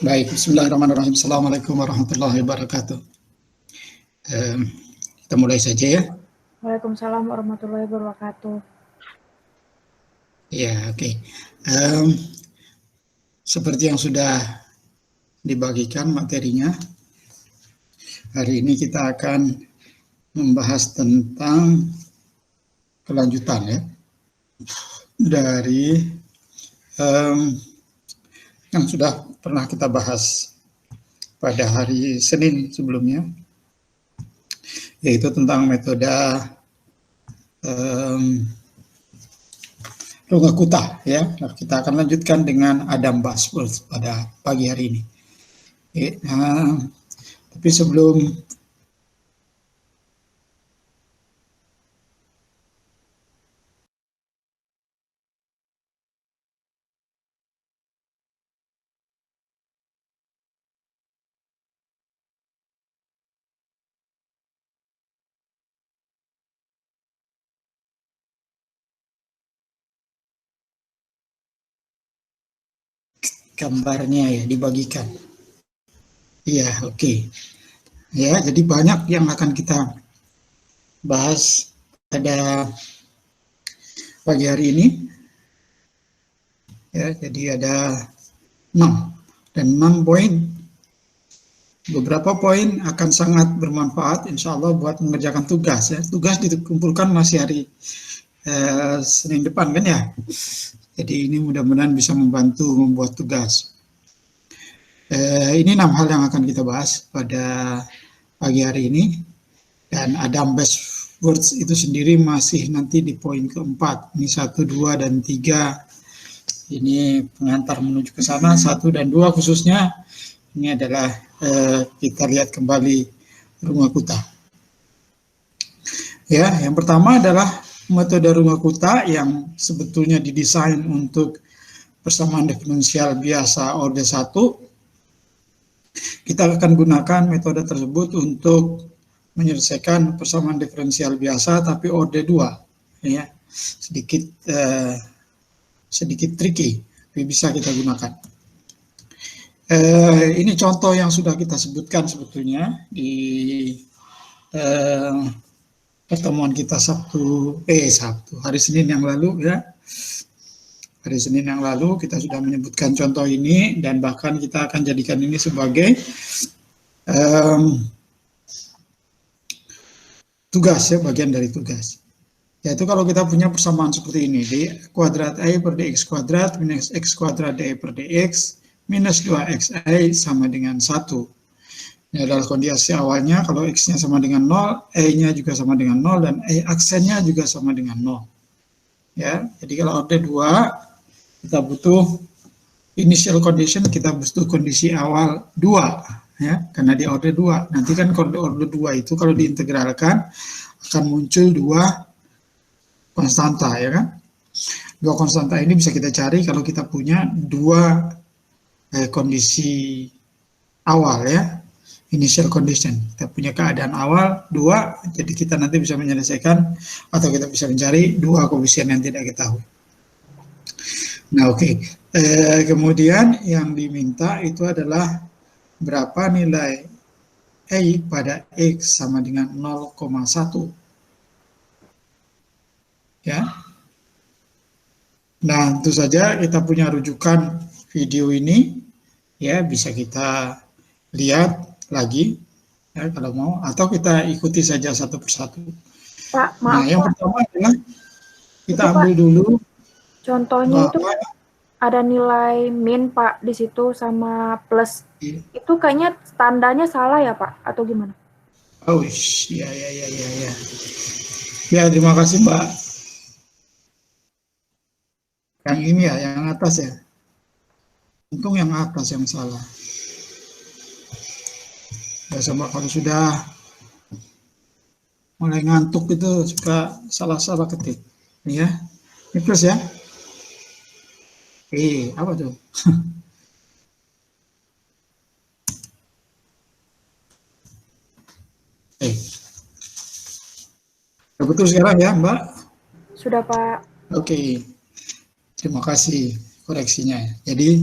Baik, bismillahirrahmanirrahim. Assalamualaikum warahmatullahi wabarakatuh. Kita mulai saja ya. Waalaikumsalam warahmatullahi wabarakatuh. Ya, oke. Seperti yang sudah dibagikan materinya, hari ini kita akan membahas tentang kelanjutan ya dari yang sudah pernah kita bahas pada hari Senin sebelumnya, yaitu tentang metode Runge-Kutta ya. Nah, kita akan lanjutkan dengan Adam Bosworth pada pagi hari ini. Tapi sebelum gambarnya ya dibagikan. Iya, oke. Ya, jadi banyak yang akan kita bahas pada pagi hari ini. Ya, jadi ada 6 dan 6 poin. Beberapa poin akan sangat bermanfaat, insya Allah buat mengerjakan tugas ya. Tugas dikumpulkan masih hari Senin depan kan ya. Jadi ini mudah-mudahan bisa membantu membuat tugas. Ini 6 hal yang akan kita bahas pada pagi hari ini. Dan Adam Bosworth itu sendiri masih nanti di poin keempat. Ini 1, 2, dan 3. Ini pengantar menuju ke sana. 1 dan 2 khususnya. Ini adalah kita lihat kembali Runge-Kutta. Ya, yang pertama adalah metode Runge-Kutta yang sebetulnya didesain untuk persamaan diferensial biasa orde 1. Kita akan gunakan metode tersebut untuk menyelesaikan persamaan diferensial biasa tapi orde 2 ya. Sedikit tricky, tapi bisa kita gunakan. Ini contoh yang sudah kita sebutkan sebetulnya di pertemuan kita hari Senin yang lalu ya. Hari Senin yang lalu kita sudah menyebutkan contoh ini dan bahkan kita akan jadikan ini sebagai tugas ya, bagian dari tugas. Yaitu kalau kita punya persamaan seperti ini, d kuadrat I per dx kuadrat minus x kuadrat dy per dx minus 2xi sama dengan 1. Ini adalah kondisi awalnya, kalau x-nya sama dengan 0, e-nya juga sama dengan 0, dan e aksennya juga sama dengan 0. Ya, jadi kalau orde 2, kita butuh initial condition, kita butuh kondisi awal 2. Ya, karena di orde 2. Nanti kan kalau orde 2 itu kalau diintegralkan, akan muncul 2 konstanta, ya kan? 2 konstanta ini bisa kita cari kalau kita punya 2 kondisi awal ya, initial condition. Kita punya keadaan awal 2, jadi kita nanti bisa menyelesaikan atau kita bisa mencari 2 koefisien yang tidak ketahui. Nah oke. Kemudian yang diminta itu adalah berapa nilai I pada X sama dengan 0,1 ya. Nah tentu saja kita punya rujukan video ini ya, bisa kita lihat lagi ya kalau mau, atau kita ikuti saja satu persatu. Pak, maaf. Nah, yang pertama adalah kita itu, ambil Pak, dulu contohnya itu ada nilai min Pak di situ sama plus. Itu kayaknya tandanya salah ya Pak, atau gimana? Oh ya. Ya terima kasih Mbak. Yang ini ya, yang atas ya. Untung yang atas yang salah. Ya sama kalau sudah mulai ngantuk itu suka salah-salah ketik. Ini ya. Ini plus ya. Apa tuh? Betul sekarang ya Mbak? Sudah Pak. Oke. Terima kasih koreksinya. Jadi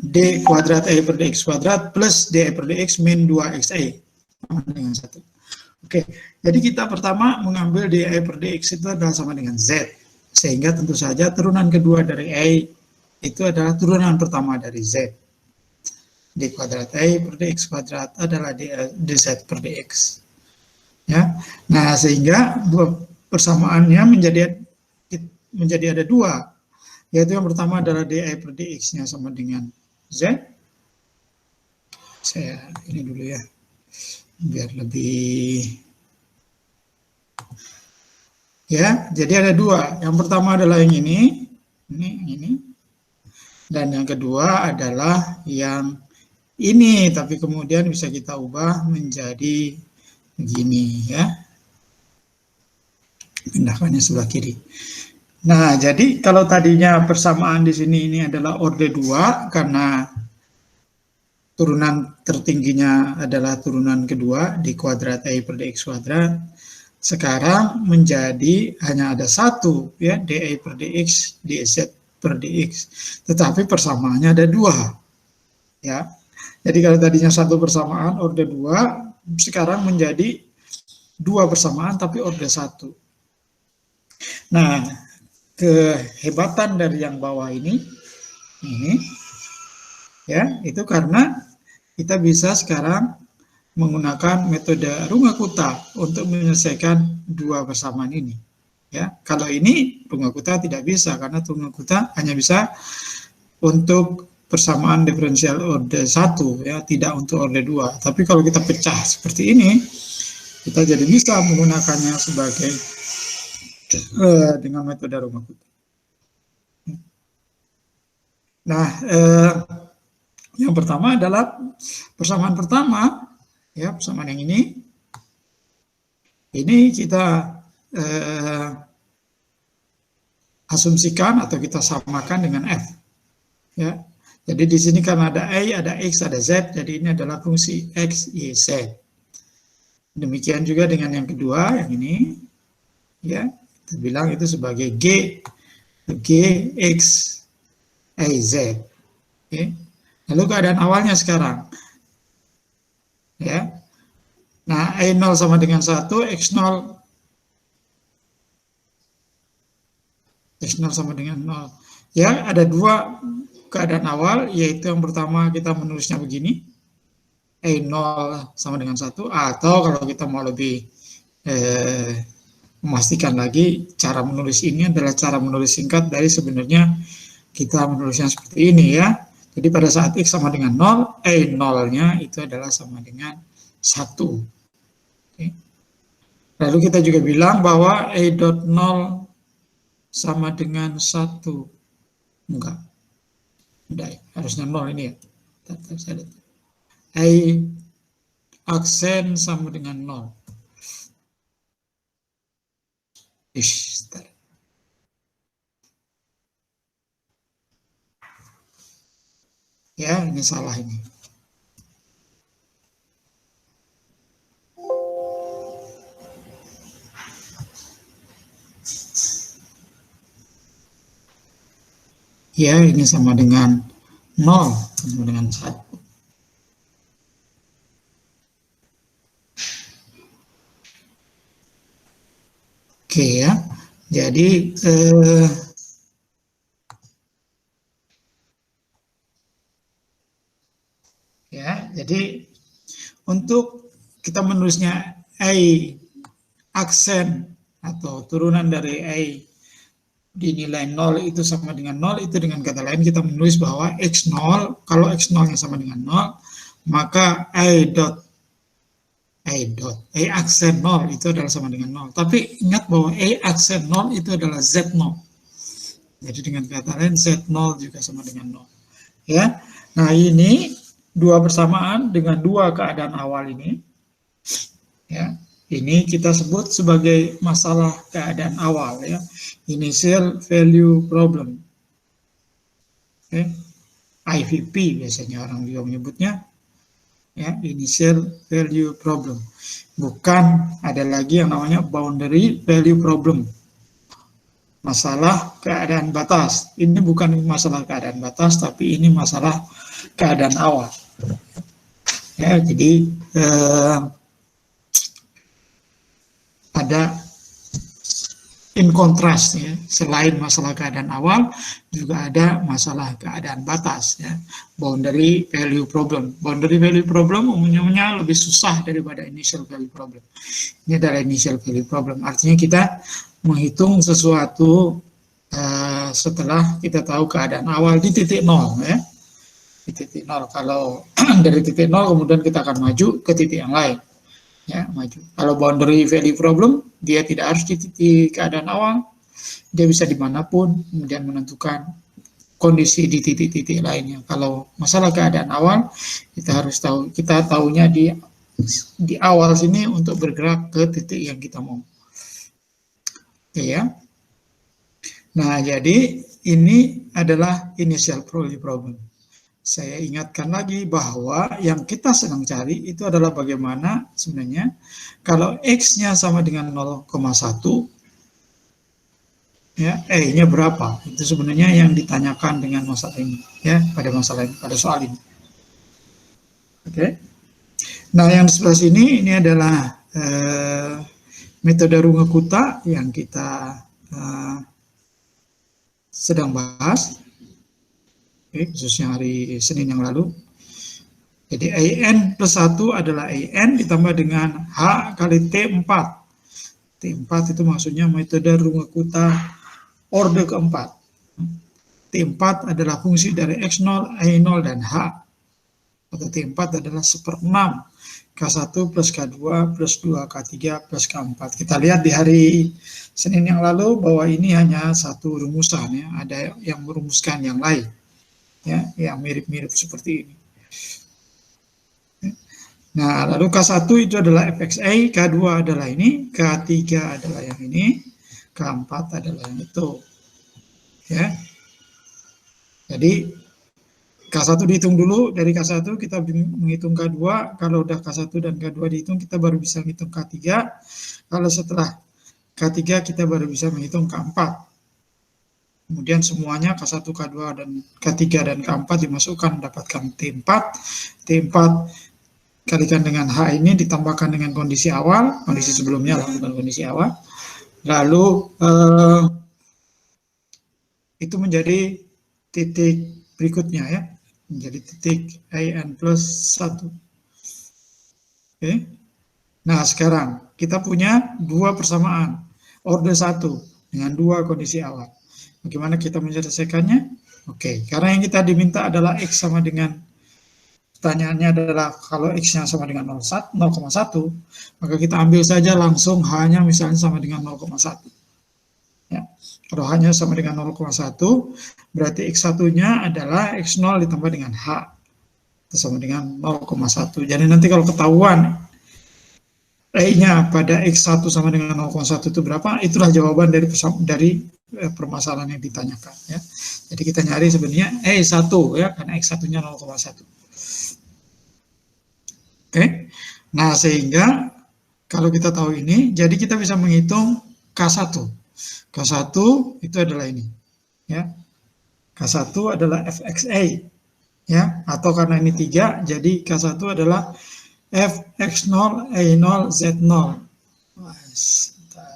D kuadrat E per DX kuadrat plus DE per DX min 2XE sama dengan 1. Oke, jadi kita pertama mengambil DE per DX itu adalah sama dengan Z, sehingga tentu saja turunan kedua dari E itu adalah turunan pertama dari Z. D kuadrat E per DX kuadrat adalah DZ per DX. Ya, nah sehingga persamaannya menjadi ada dua, yaitu yang pertama adalah DE per DX-nya sama dengan Z. Saya ini dulu ya, biar lebih. Ya, jadi ada dua. Yang pertama adalah yang ini. Dan yang kedua adalah yang ini, tapi kemudian bisa kita ubah menjadi begini ya. Pindahkannya sebelah kiri. Nah, jadi kalau tadinya persamaan di sini ini adalah orde 2 karena turunan tertingginya adalah turunan kedua di kuadrat E per DX kuadrat. Sekarang menjadi hanya ada satu ya, DE per DX, DZ per DX. Tetapi persamaannya ada dua. Ya. Jadi kalau tadinya satu persamaan orde 2, sekarang menjadi dua persamaan tapi orde 1. Nah, kehebatan dari yang bawah ini ya, itu karena kita bisa sekarang menggunakan metode Runge-Kutta untuk menyelesaikan dua persamaan ini. Ya, kalau ini Runge-Kutta tidak bisa karena Runge-Kutta hanya bisa untuk persamaan diferensial orde 1 ya, tidak untuk orde 2. Tapi kalau kita pecah seperti ini, kita jadi bisa menggunakannya sebagai dengan metode Runge-Kutta. Nah, yang pertama adalah persamaan pertama, ya persamaan yang ini kita asumsikan atau kita samakan dengan F. Ya, jadi di sini karena ada Y, ada X, ada Z, jadi ini adalah fungsi X, Y, Z. Demikian juga dengan yang kedua, yang ini, ya. Kita bilang itu sebagai G, X, Y, Z. Oke. Lalu keadaan awalnya sekarang. Ya. Nah, Y0 sama dengan 1, X0 sama dengan 0. Ya, ada dua keadaan awal, yaitu yang pertama kita menulisnya begini. Y0 sama dengan 1, atau kalau kita mau lebih memastikan lagi, cara menulis ini adalah cara menulis singkat dari sebenarnya kita menulisnya seperti ini ya. Jadi pada saat X sama dengan 0, Y0-nya itu adalah sama dengan 1. Oke. Lalu kita juga bilang bahwa Y.0 sama dengan 1. Enggak. Enggak, harusnya 0 ini ya. Y aksen sama dengan 0. Ya, ini salah ini. Ya, ini sama dengan 0, sama dengan 1. Oke ya, jadi jadi untuk kita menulisnya Y aksen atau turunan dari Y dinilai 0 itu sama dengan 0, itu dengan kata lain kita menulis bahwa X0, kalau X0 nya sama dengan 0, maka Y aksen 0 itu adalah sama dengan 0. Tapi ingat bahwa Y aksen 0 itu adalah Z0. Jadi dengan kata lain Z0 juga sama dengan 0. Ya. Nah, ini dua persamaan dengan dua keadaan awal ini. Ya. Ini kita sebut sebagai masalah keadaan awal ya. Initial value problem. Oke. IVP biasanya orang juga menyebutnya. Ya, initial value problem. Bukan ada lagi yang namanya boundary value problem. masalah keadaan batas. Ini bukan masalah keadaan batas, tapi ini masalah keadaan awal. Ya, jadi ada in contrast ya, selain masalah keadaan awal juga ada masalah keadaan batas ya, boundary value problem. Boundary value problem umumnya lebih susah daripada initial value problem. Ini adalah initial value problem, artinya kita menghitung sesuatu setelah kita tahu keadaan awal di titik nol ya, di titik nol. Kalau dari titik nol kemudian kita akan maju ke titik yang lain ya, maju. Kalau boundary value problem, dia tidak harus di titik keadaan awal, dia bisa dimanapun, kemudian menentukan kondisi di titik-titik lainnya. Kalau masalah keadaan awal, kita harus tahu, kita tahunya di awal sini untuk bergerak ke titik yang kita mau. Oke ya. Nah, jadi ini adalah initial value problem. Saya ingatkan lagi bahwa yang kita sedang cari itu adalah bagaimana sebenarnya kalau X-nya sama dengan 0,1, ya, E-nya berapa? Itu sebenarnya yang ditanyakan dengan masalah ini, ya, pada masalah ini, pada soal ini. Oke. Nah, yang di sebelah sini ini adalah metode Runge-Kutta yang kita sedang bahas. Oke, khususnya hari Senin yang lalu. Jadi AN plus 1 adalah AN ditambah dengan H kali T4. T4 itu maksudnya metode Runge-Kutta orde keempat. T4 adalah fungsi dari X0, Y0, dan H. Atau T4 adalah 1/6 K1 plus K2 plus 2 K3 plus K4. Kita lihat di hari Senin yang lalu bahwa ini hanya satu rumusan ya, ada yang merumuskan yang lain. Ya, yang mirip-mirip seperti ini. Nah, lalu K1 itu adalah fxa, K2 adalah ini, K3 adalah yang ini, K4 adalah yang itu. Ya. Jadi K1 dihitung dulu, dari K1 kita menghitung K2, kalau udah K1 dan K2 dihitung kita baru bisa menghitung K3, kalau setelah K3 kita baru bisa menghitung K4. Kemudian semuanya K1, K2, dan K3 dan K4 dimasukkan mendapatkan T4. T4 kalikan dengan H ini ditambahkan dengan kondisi awal, kondisi sebelumnya lah, bukan kondisi awal. Lalu itu menjadi titik berikutnya ya, menjadi titik AN plus 1. Oke. Nah, sekarang kita punya dua persamaan, orde 1 dengan dua kondisi awal. Bagaimana kita menyelesaikannya? Oke, karena yang kita diminta adalah X sama dengan, pertanyaannya adalah kalau X-nya sama dengan 0,1, maka kita ambil saja langsung H-nya misalnya sama dengan 0,1. Ya, kalau H-nya sama dengan 0,1, berarti X1-nya adalah X0 ditambah dengan H. Itu sama dengan 0,1. Jadi nanti kalau ketahuan E-nya pada X1 sama dengan 0,1 itu berapa, itulah jawaban dari permasalahan yang ditanyakan ya. Jadi kita nyari sebenarnya E1 ya, karena X1-nya 0,1. Oke. Nah, sehingga kalau kita tahu ini, jadi kita bisa menghitung K1. K1 itu adalah ini ya. K1 adalah fxa ya, atau karena ini 3, jadi K1 adalah fx0, y0, z0.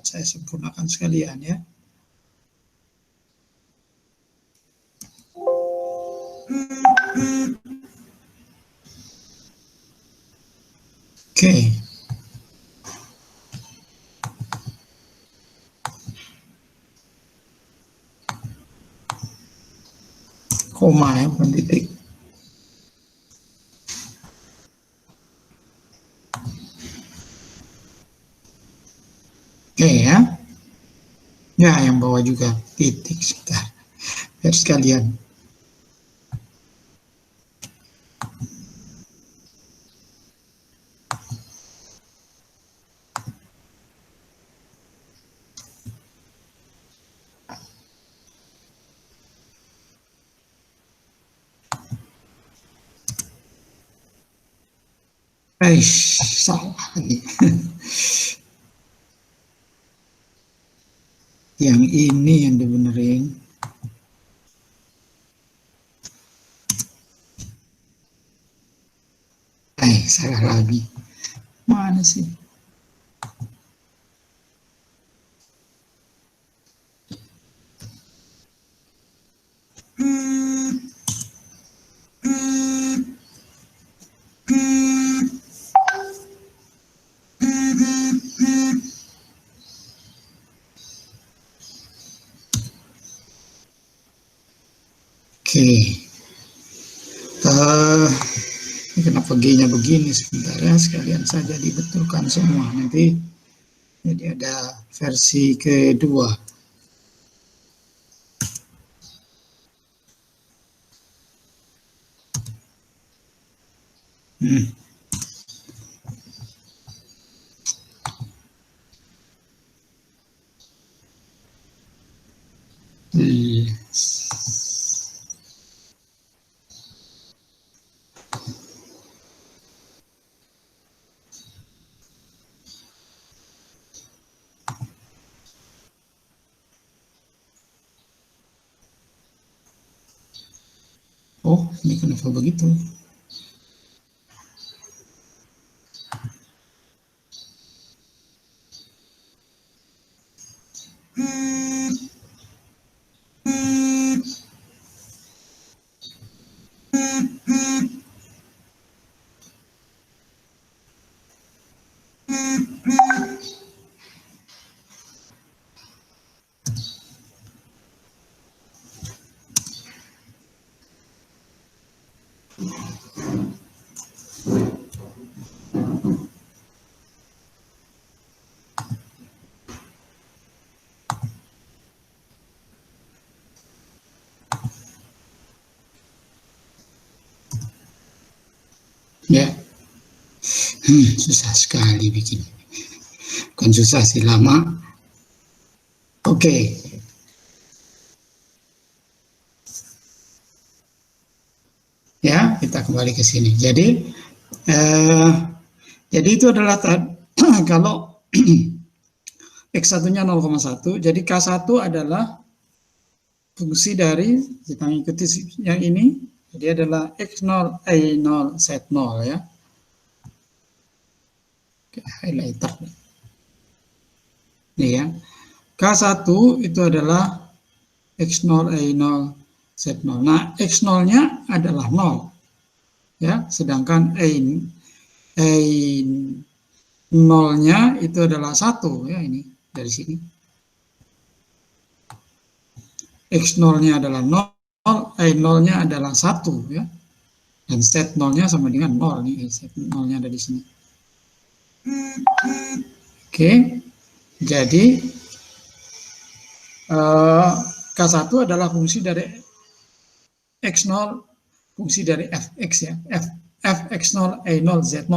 Saya sempurnakan sekalian ya. Oke. Koma ya, bukan titik. Oke ya. Ya, yang bawah juga titik sebentar. Biar sekalian. Salah lagi. Yang ini yang dibenerin. Salah lagi. Mana sih? Oke. Kenapa G-nya begini? Sebentar ya, sekalian saja dibetulkan semua. Nanti jadi ada versi kedua. Oh, ini kenapa begitu? Ya, susah sekali bikin. Bukan susah sih, lama. Oke. Ya, kita kembali ke sini. Jadi itu adalah kalau X1-nya 0,1, jadi K1 adalah fungsi dari, kita mengikuti yang ini, jadi adalah X0, Y0, Z0 ya. Oke, highlighter. Ini ya. K1 itu adalah X0, Y0, Z0. Nah, X0-nya adalah 0. Ya, sedangkan Y0-nya itu adalah 1 ya, ini dari sini. X0-nya adalah 0, Y0-nya adalah 1 ya. Dan Z0-nya sama dengan 0 nih, Z0-nya ada di sini. Oke. Jadi K1 adalah fungsi dari X0, fungsi dari Fx ya, Fx0, Y0, Z0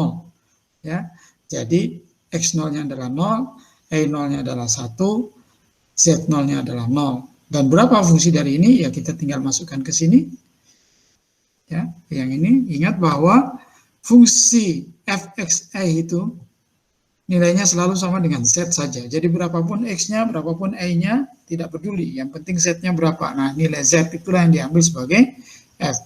ya. Jadi X0-nya adalah 0, Y0-nya adalah 1, Z0-nya adalah 0. Dan berapa fungsi dari ini? Ya kita tinggal masukkan ke sini. Ya, yang ini ingat bahwa fungsi Fxi itu nilainya selalu sama dengan Z saja. Jadi berapapun X-nya, berapapun Y-nya, tidak peduli. Yang penting Z-nya berapa. Nah, nilai Z itulah yang diambil sebagai F.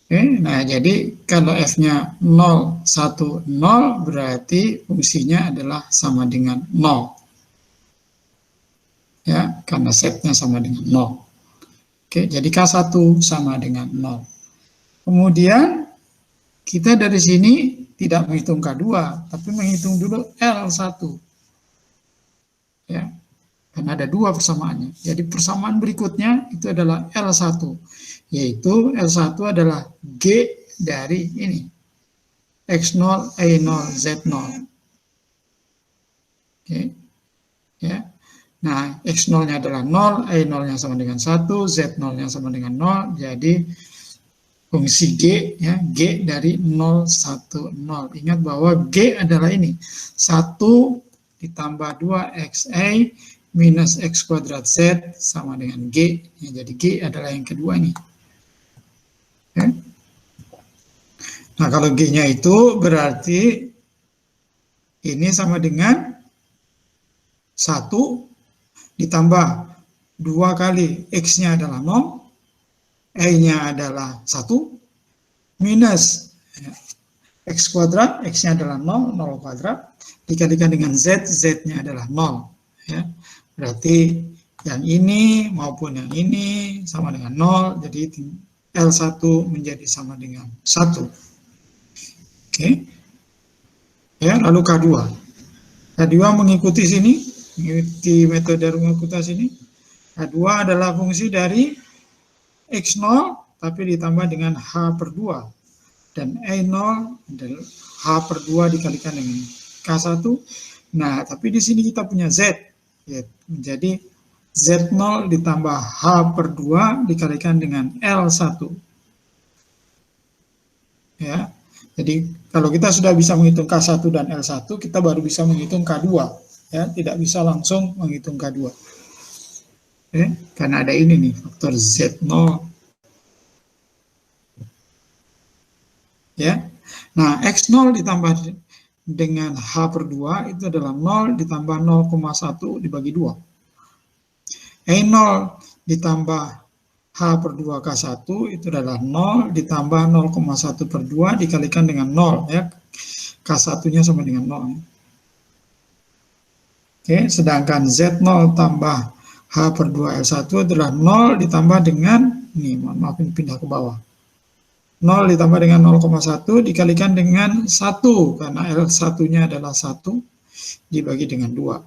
Oke, nah jadi kalau F-nya 0, 1, 0, berarti fungsinya adalah sama dengan 0. Ya, karena Z-nya sama dengan 0. Oke, jadi K1 sama dengan 0. Kemudian, kita dari sini tidak menghitung K2, tapi menghitung dulu L1. Ya, karena ada 2 persamaannya. Jadi persamaan berikutnya itu adalah L1, yaitu L1 adalah G dari ini, X0, Y0, Z0. Oke. Ya. Nah, X0-nya adalah 0, Y0-nya sama dengan 1, Z0-nya sama dengan 0, jadi fungsi G, ya, G dari 0, 1, 0. Ingat bahwa G adalah ini, 1 ditambah 2XY minus X kuadrat Z sama dengan G. Ya, jadi G adalah yang kedua ini. Ya. Nah, kalau G-nya itu berarti ini sama dengan 1 ditambah 2 kali X-nya adalah 0, Y-nya adalah 1, minus X kuadrat, X-nya adalah 0, 0 kuadrat, dikalikan dengan Z, Z-nya adalah 0. Ya. Berarti yang ini maupun yang ini sama dengan 0, jadi L1 menjadi sama dengan 1. Oke. Ya, lalu K2. K2 mengikuti sini, mengikuti metode rumus ini. K2 adalah fungsi dari X0, tapi ditambah dengan H per 2. Dan E0 adalah H per 2 dikalikan dengan K1. Nah, tapi di sini kita punya Z. Ya, menjadi Z0 ditambah H per 2 dikalikan dengan L1. Ya, jadi kalau kita sudah bisa menghitung K1 dan L1, kita baru bisa menghitung K2. Ya, tidak bisa langsung menghitung K2. Ya, karena ada ini nih, faktor Z0. Ya. Nah, X0 ditambah dengan H per 2 itu adalah 0 ditambah 0,1 dibagi 2. E0 ditambah H per 2 K1 itu adalah 0 ditambah 0,1 per 2 dikalikan dengan 0. Ya. K1-nya sama dengan 0. Oke, sedangkan Z0 tambah H per 2 L1 adalah 0 ditambah dengan, ini maaf ini pindah ke bawah. 0 ditambah dengan 0,1 dikalikan dengan 1, karena L1-nya adalah 1 dibagi dengan 2.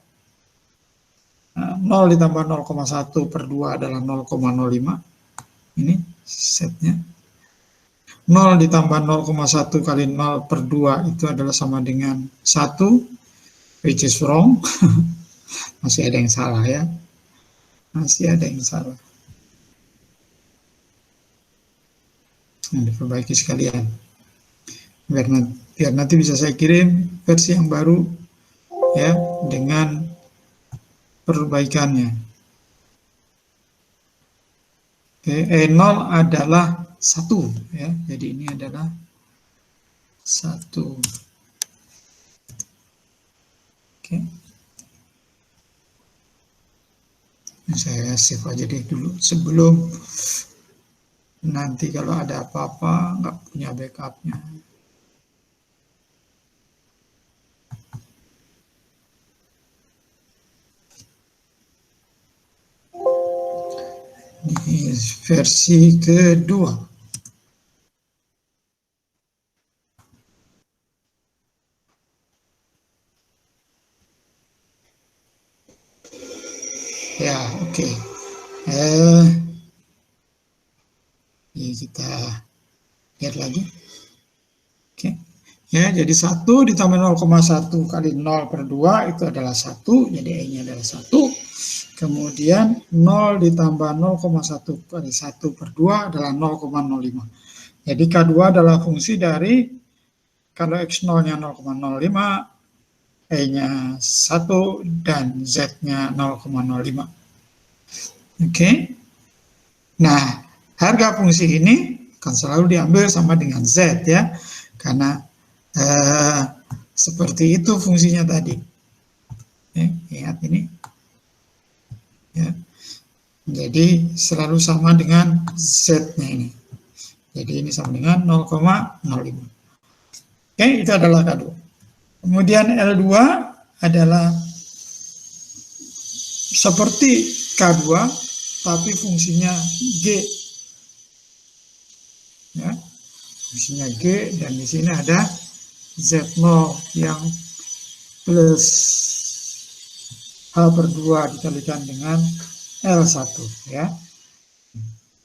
Nah, 0 ditambah 0,1 per 2 adalah 0,05. Ini setnya. 0 ditambah 0,1 kali 0 per 2 itu adalah sama dengan 1, which is wrong. Masih ada yang salah ya. Masih ada yang salah. Nah, diperbaiki sekalian. Biar nanti bisa saya kirim versi yang baru ya dengan perbaikannya. Oke, E0 adalah 1 ya. Jadi ini adalah 1. Oke. Saya save aja deh dulu sebelum nanti kalau ada apa-apa nggak punya backupnya. Ini versi kedua. Ya, oke. Ini kita lihat lagi. Oke. Ya, jadi 1 ditambah 0,1 kali 0 per 2 itu adalah 1, jadi E-nya adalah 1. Kemudian 0 ditambah 0,1 kali 1 per 2 adalah 0,05. Jadi K2 adalah fungsi dari, kalau X0-nya 0,05, E-nya 1, dan Z-nya 0,05. Oke. Nah, harga fungsi ini kan selalu diambil sama dengan Z ya, karena seperti itu fungsinya tadi. Ingat ini. Ya. Jadi selalu sama dengan Z-nya ini. Jadi ini sama dengan 0,05. Oke, itu adalah K2. Kemudian L2 adalah seperti K2, tapi fungsinya G. Ya, fungsinya G, dan di sini ada Z0 yang plus H per 2 dikalikan dengan L1 ya.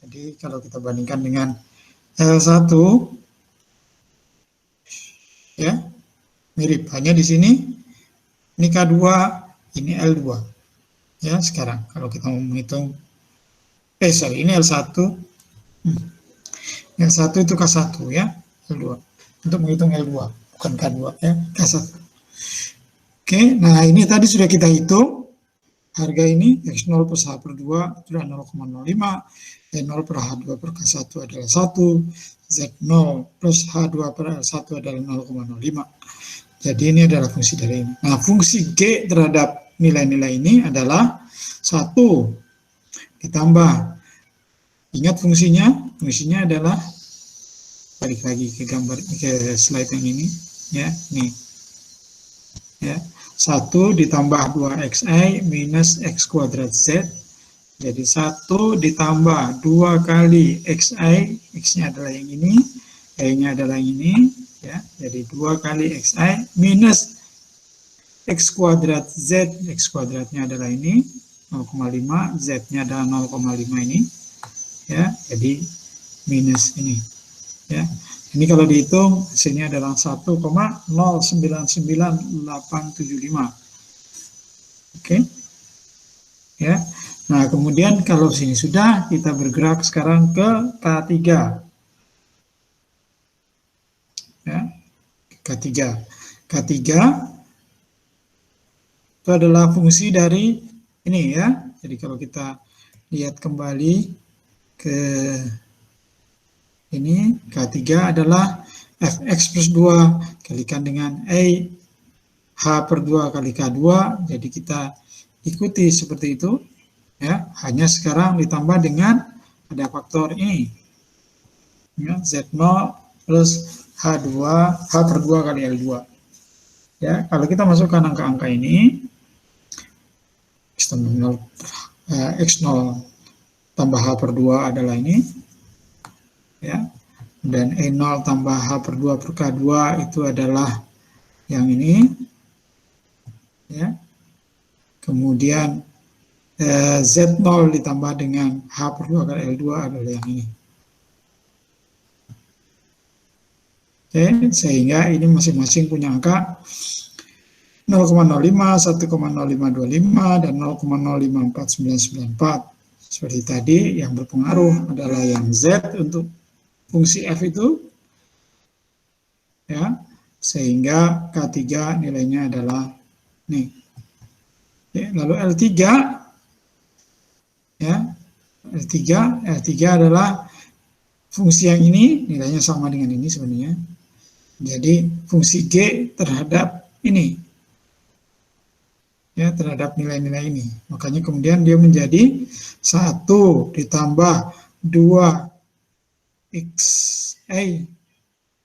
Jadi kalau kita bandingkan dengan L1 ya, mirip, hanya di sini ini K2, ini L2 ya. Sekarang kalau kita mau menghitung ini L1 L1 itu K1 ya, L2 untuk menghitung L2, bukan K2 ya, K1. Oke, nah ini tadi sudah kita hitung harga ini, X0 plus H per 2 sudah 0,05, E0 per H2 per K1 adalah 1, Z0 plus H2 per L1 adalah 0,05. Jadi ini adalah fungsi dari ini. Nah, fungsi G terhadap nilai-nilai ini adalah 1 ditambah, ingat fungsinya adalah, balik lagi ke gambar, ke slide yang ini, ya, nih, ya, 1 ditambah 2xi minus x kuadrat z, jadi 1 ditambah 2 kali xi, x-nya adalah yang ini, y-nya adalah yang ini, ya, jadi 2 kali xi minus x kuadrat z, x kuadratnya adalah ini 0,5, z-nya adalah 0,5 ini, ya, jadi minus ini, ya. Ini kalau dihitung hasilnya adalah 1,099875. Oke. Ya. Nah, kemudian kalau sini sudah, kita bergerak sekarang ke K3. Ya. K3. K3 itu adalah fungsi dari ini, ya. Jadi kalau kita lihat kembali ke ini, K3 adalah fx plus 2 kalikan dengan h per 2 kali K2, jadi kita ikuti seperti itu, ya, hanya sekarang ditambah dengan ada faktor ini, ya, Z0 plus H2, H per 2 kali L2. Ya, kalau kita masukkan angka-angka ini, X0 tambah H per 2 adalah ini, ya, dan E0 tambah H per 2 per K2 itu adalah yang ini, ya. Kemudian Z0 ditambah dengan H per 2 kali L2 adalah yang ini. Oke, sehingga ini masing-masing punya angka 0,05, 1,0525, dan 0,054994. Seperti tadi, yang berpengaruh adalah yang Z untuk fungsi F itu, ya, sehingga K3 nilainya adalah nih. Ya, lalu L3, ya, L3 adalah fungsi yang ini, nilainya sama dengan ini sebenarnya. Jadi fungsi G terhadap ini, ya, terhadap nilai-nilai ini. Makanya kemudian dia menjadi 1 ditambah 2 xi,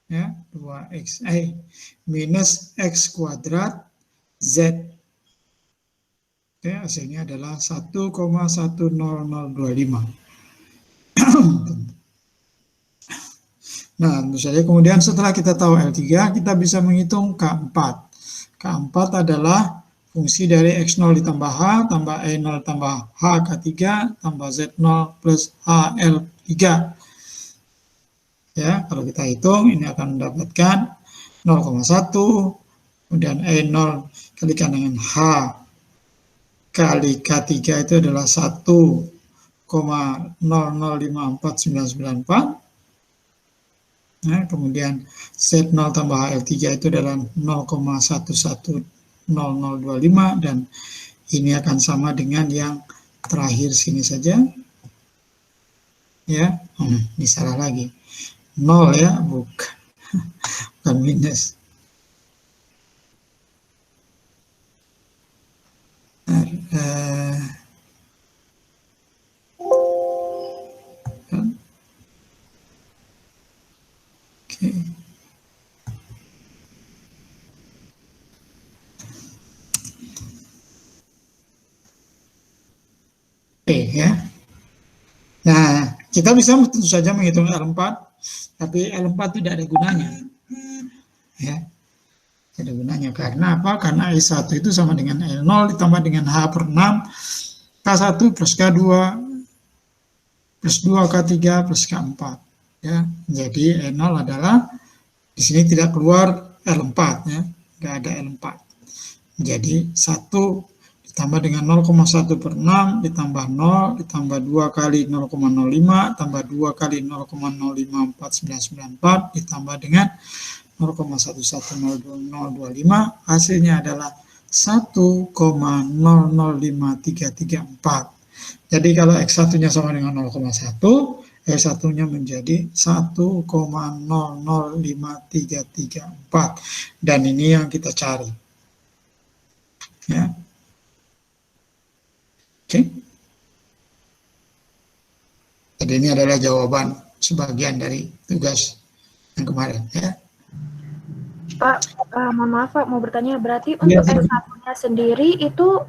ya, 2xi minus x kuadrat z. Oke, hasilnya adalah 1,10025. Nah, tentu saja kemudian setelah kita tahu L3, kita bisa menghitung K4. K4 adalah fungsi dari X0 ditambah H, tambah E0 tambah H K3, tambah Z0 plus HL3. Ya, kalau kita hitung, ini akan mendapatkan 0,1, kemudian E0 kalikan dengan H kali K3 itu adalah 1,0054994. Nah, kemudian Z0 tambah HL3 itu adalah 0,110025, dan ini akan sama dengan yang terakhir sini saja. Ya, ini salah lagi. 0, ya, bukan minus. Ya. Nah, kita bisa tentu saja menghitung L4, tapi L4 tidak ada gunanya. Ya. Tidak ada gunanya. Karena apa? Karena E1 itu sama dengan L0 ditambah dengan H per 6, K1 plus K2 plus 2 K3 plus K4. Ya. Jadi E0 adalah, di sini tidak keluar L4, ya. Nggak ada L4. Jadi 1 ditambah dengan 0,1 per 6, ditambah 0, ditambah 2 kali 0,05, tambah 2 kali 0,054994, ditambah dengan 0,110025, hasilnya adalah 1,005334. Jadi kalau X1-nya sama dengan 0,1, E1-nya menjadi 1,005334. Dan ini yang kita cari. Ya. Oke. Jadi ini adalah jawaban sebagian dari tugas yang kemarin ya. Pak, mohon maaf Pak, mau bertanya, berarti untuk S1-nya sendiri itu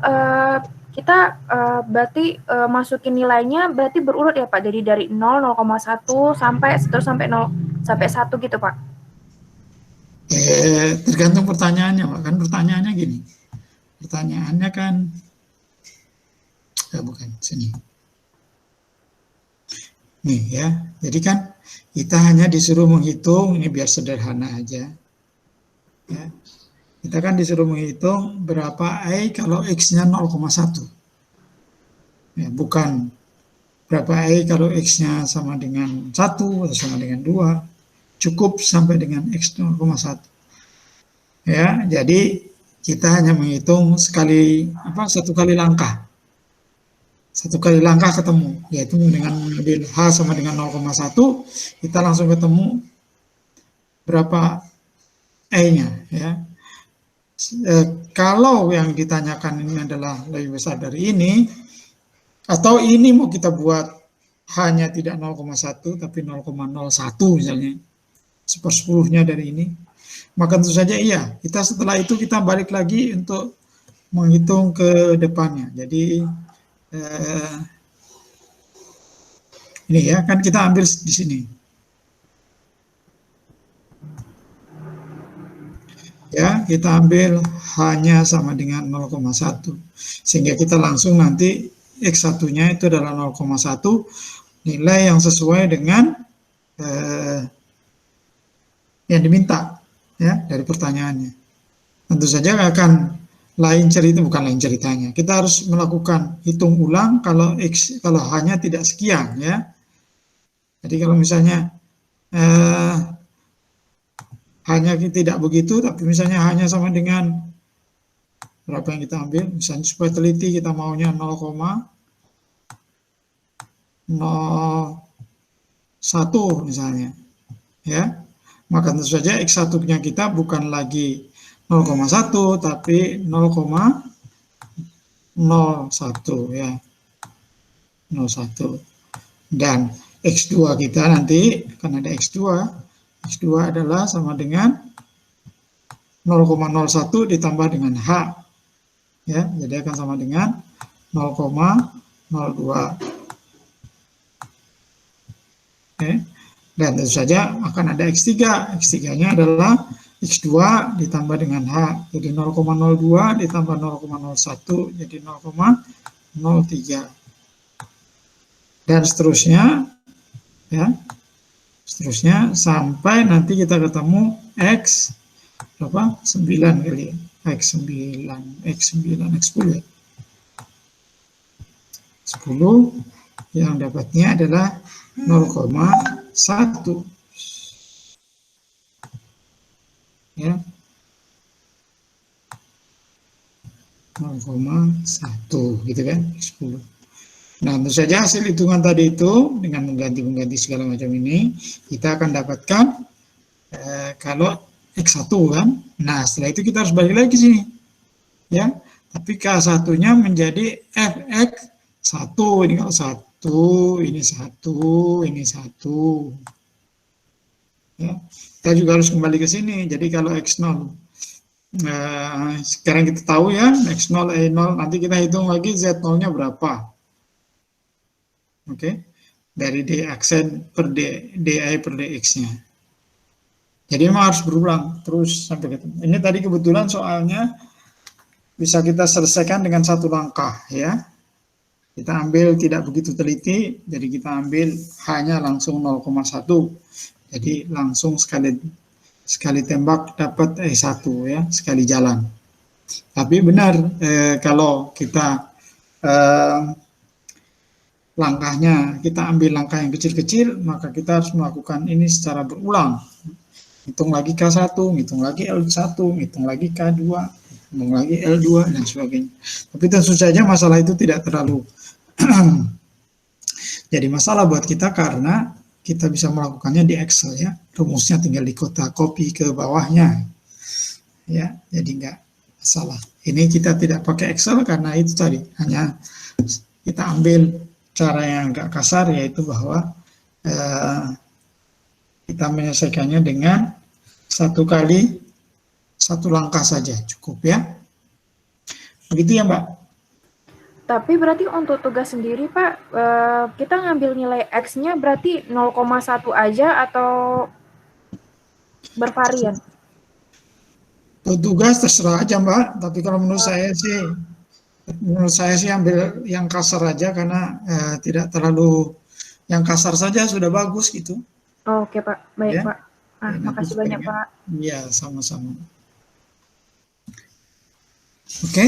kita berarti masukin nilainya berarti berurut ya Pak, jadi dari 0, 0,1 sampai terus sampai 0 sampai 1 gitu Pak? Tergantung pertanyaannya Pak, kan pertanyaannya gini. Pertanyaannya kan bukan sini. Nih ya, jadi kan kita hanya disuruh menghitung, ini biar sederhana aja. Ya. Kita kan disuruh menghitung berapa I kalau X-nya 0,1. Ya, bukan berapa I kalau X-nya sama dengan 1 atau sama dengan 2. Cukup sampai dengan X 0,1. Ya, jadi kita hanya menghitung satu kali langkah. Satu kali langkah ketemu, yaitu dengan mengambil H sama dengan 0,1, kita langsung ketemu berapa E-nya. Ya. Kalau yang ditanyakan ini adalah lebih besar dari ini, atau ini mau kita buat hanya tidak 0,1, tapi 0,01 misalnya, 1/10-nya dari ini, maka tentu saja iya, kita setelah itu kita balik lagi untuk menghitung ke depannya. Jadi ini ya, kan kita ambil di sini. Ya, kita ambil hanya sama dengan 0,1. Sehingga kita langsung nanti X1-nya itu adalah 0,1, nilai yang sesuai dengan yang diminta ya dari pertanyaannya. Tentu saja akan bukan lain ceritanya. Kita harus melakukan hitung ulang kalau hanya tidak sekian ya. Jadi kalau misalnya hanya tidak begitu, tapi misalnya hanya sama dengan berapa yang kita ambil, misalnya supaya teliti kita maunya 0,01 misalnya ya, maka tentu saja X1-nya kita bukan lagi 0,1 tapi 0,01 ya, 0,1. Dan X2 kita nanti kan ada X2 adalah sama dengan 0,01 ditambah dengan H ya, jadi akan sama dengan 0,02. Oke. Dan tentu saja akan ada X3. X3-nya adalah X2 ditambah dengan H. Jadi 0,02 ditambah 0,01 jadi 0,03. Dan seterusnya ya. Seterusnya sampai nanti kita ketemu X berapa? 9 kali. X9, X10 ya. 10 yang dapatnya adalah 0,1 ya, 0,1 gitu kan, 10. Nah, tentu saja hasil hitungan tadi itu dengan mengganti segala macam ini kita akan dapatkan kalau X1 kan. Nah, setelah itu kita harus balik lagi sini ya, tapi K1-nya menjadi Fx1. Ini kalau 1, ini 1, ini 1 ya. Kita juga harus kembali ke sini. Jadi kalau X0 sekarang kita tahu ya, X0, Y0, nanti kita hitung lagi Z0-nya berapa. Oke, dari D aksen per DI per DX-nya. Jadi memang harus berulang terus sampai ketemu. Ini tadi kebetulan soalnya bisa kita selesaikan dengan satu langkah ya. Kita ambil tidak begitu teliti, jadi kita ambil hanya langsung 0,1. Jadi langsung sekali tembak dapat E1 ya, sekali jalan. Tapi benar kalau kita langkahnya kita ambil langkah yang kecil-kecil, maka kita harus melakukan ini secara berulang. Hitung lagi K1, hitung lagi L1, hitung lagi K2, hitung lagi L2 dan sebagainya. Tapi tentu saja masalah itu tidak terlalu jadi masalah buat kita karena kita bisa melakukannya di Excel ya. Rumusnya tinggal di copy ke bawahnya. Ya, jadi enggak masalah. Ini kita tidak pakai Excel karena itu tadi hanya kita ambil cara yang agak kasar, yaitu bahwa kita menyelesaikannya dengan satu langkah saja cukup ya. Begitu ya Mbak. Tapi berarti untuk tugas sendiri Pak, kita ngambil nilai X-nya berarti 0,1 aja atau bervarian? Tugas terserah aja Mbak, tapi kalau menurut saya sih ambil yang kasar aja, karena tidak terlalu, yang kasar saja sudah bagus gitu. Oke Pak, baik Ya. Pak. Makasih banyak Pak. Iya, sama-sama. Oke.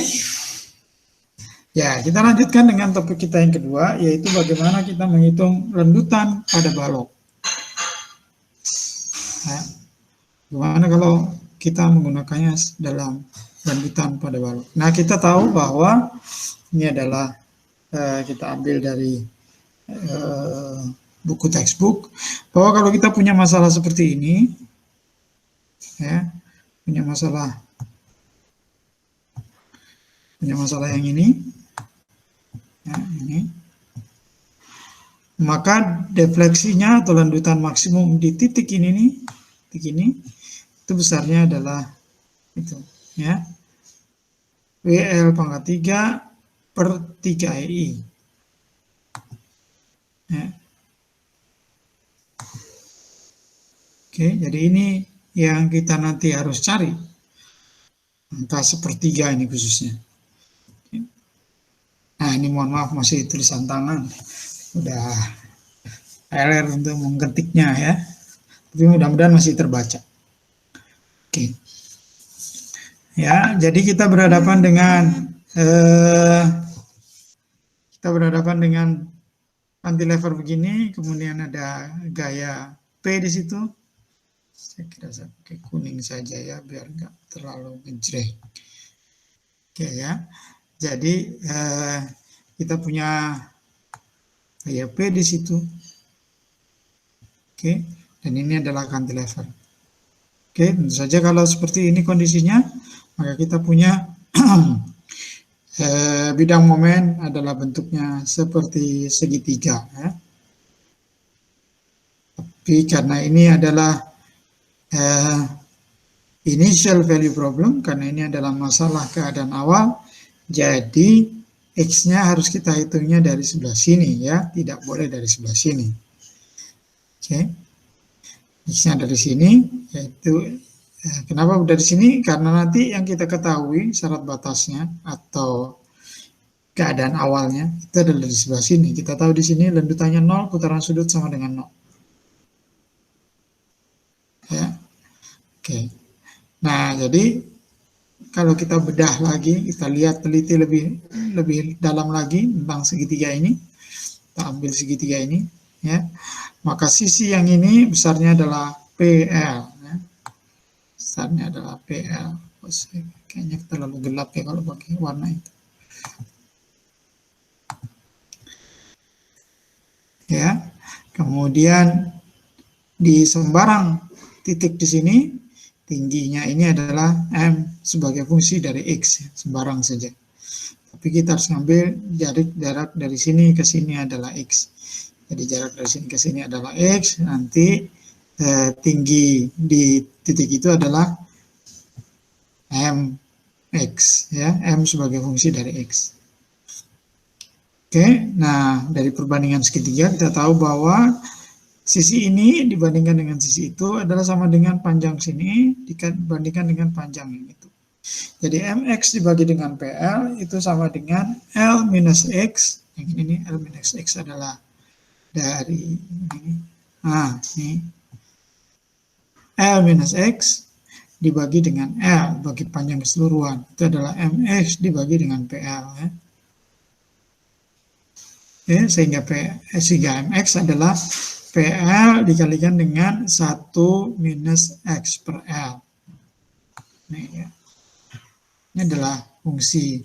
Ya, kita lanjutkan dengan topik kita yang kedua, yaitu bagaimana kita menghitung rendutan pada balok. Ya. Gimana kalau kita menggunakannya dalam rendutan pada balok? Nah, kita tahu bahwa ini adalah kita ambil dari buku textbook, bahwa kalau kita punya masalah seperti ini, ya, punya masalah yang ini, ya, ini, maka defleksinya atau rendutan maksimum di titik ini nih, titik ini, itu besarnya adalah itu, ya, WL pangkat 3/3 EI. Ya. Oke, jadi ini yang kita nanti harus cari, angka 1/3 ini khususnya. Nah, ini mohon maaf masih tulisan tangan, udah error untuk mengketiknya ya, tapi mudah-mudahan masih terbaca. Oke, ya, jadi kita berhadapan dengan cantilever begini, kemudian ada gaya P di situ. Saya kira saya pakai kuning saja ya, biar nggak terlalu ngejreng. Oke ya, jadi kita punya gaya P di situ. Oke, dan ini adalah cantilever. Oke, tentu saja kalau seperti ini kondisinya, maka kita punya bidang momen adalah bentuknya seperti segitiga. Ya. Tapi karena ini adalah initial value problem, karena ini adalah masalah keadaan awal, jadi X-nya harus kita hitungnya dari sebelah sini ya, tidak boleh dari sebelah sini. Oke, X-nya dari sini, yaitu kenapa dari sini? Karena nanti yang kita ketahui syarat batasnya atau keadaan awalnya itu adalah di sebelah sini. Kita tahu di sini lendutannya 0, putaran sudut sama dengan 0. Ya. Oke. Nah, jadi kalau kita bedah lagi, kita lihat teliti lebih dalam lagi tentang segitiga ini. Kita ambil segitiga ini, ya. Maka sisi yang ini besarnya adalah PL, ya. Besarnya adalah PL. Kayaknya terlalu gelap ya kalau pakai warna itu. Ya. Kemudian di sembarang titik di sini, tingginya ini adalah M sebagai fungsi dari X, sembarang saja. Tapi kita harus ngambil jarak dari sini ke sini adalah X. Jadi jarak dari sini ke sini adalah X, nanti tinggi di titik itu adalah MX, ya, M sebagai fungsi dari X. Oke, nah dari perbandingan segitiga kita tahu bahwa sisi ini dibandingkan dengan sisi itu adalah sama dengan panjang sini dibandingkan dengan panjang yang itu. Jadi MX dibagi dengan PL itu sama dengan L minus X. Yang ini L minus X adalah dari ini. Nah, ini L minus X dibagi dengan L bagi panjang keseluruhan. Itu adalah MX dibagi dengan PL. Ya. Ya, sehingga MX adalah PL dikalikan dengan 1 minus X per L. Ini, ya. Ini adalah fungsi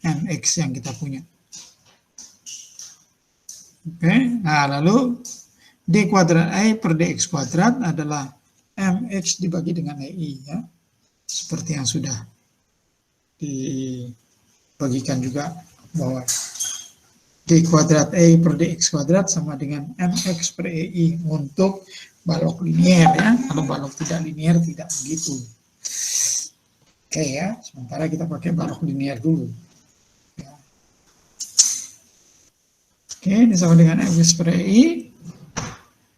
MX yang kita punya. Oke, nah lalu D kuadrat I per DX kuadrat adalah MX dibagi dengan EI. Ya. Seperti yang sudah dibagikan juga bawah D kuadrat E per DX kuadrat sama dengan MX per EI untuk balok linier ya. Kalau balok tidak linier tidak begitu. Oke ya, sementara kita pakai balok linier dulu. Ya. Oke, ini sama dengan MX per EI.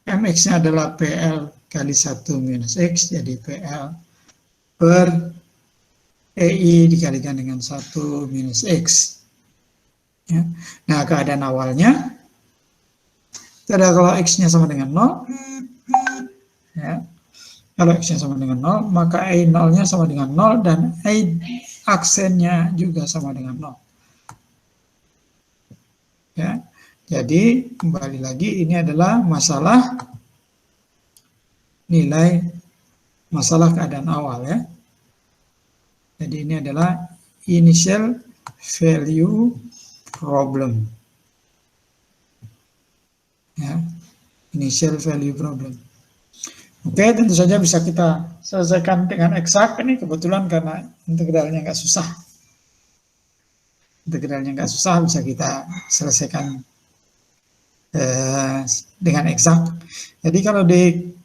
MX-nya adalah PL kali 1 minus X, jadi PL per EI dikalikan dengan 1 minus X. Ya. Nah, keadaan awalnya, kalau X-nya sama dengan 0, ya, kalau X-nya sama dengan 0, maka I 0-nya sama dengan 0, dan I aksennya juga sama dengan 0. Ya. Jadi, kembali lagi, ini adalah masalah keadaan awal ya. Jadi, ini adalah initial value problem. Ya, initial value problem. Oke, tentu saja bisa kita selesaikan dengan eksak ini kebetulan karena integralnya nggak susah. Integralnya nggak susah, bisa kita selesaikan dengan eksak. Jadi kalau D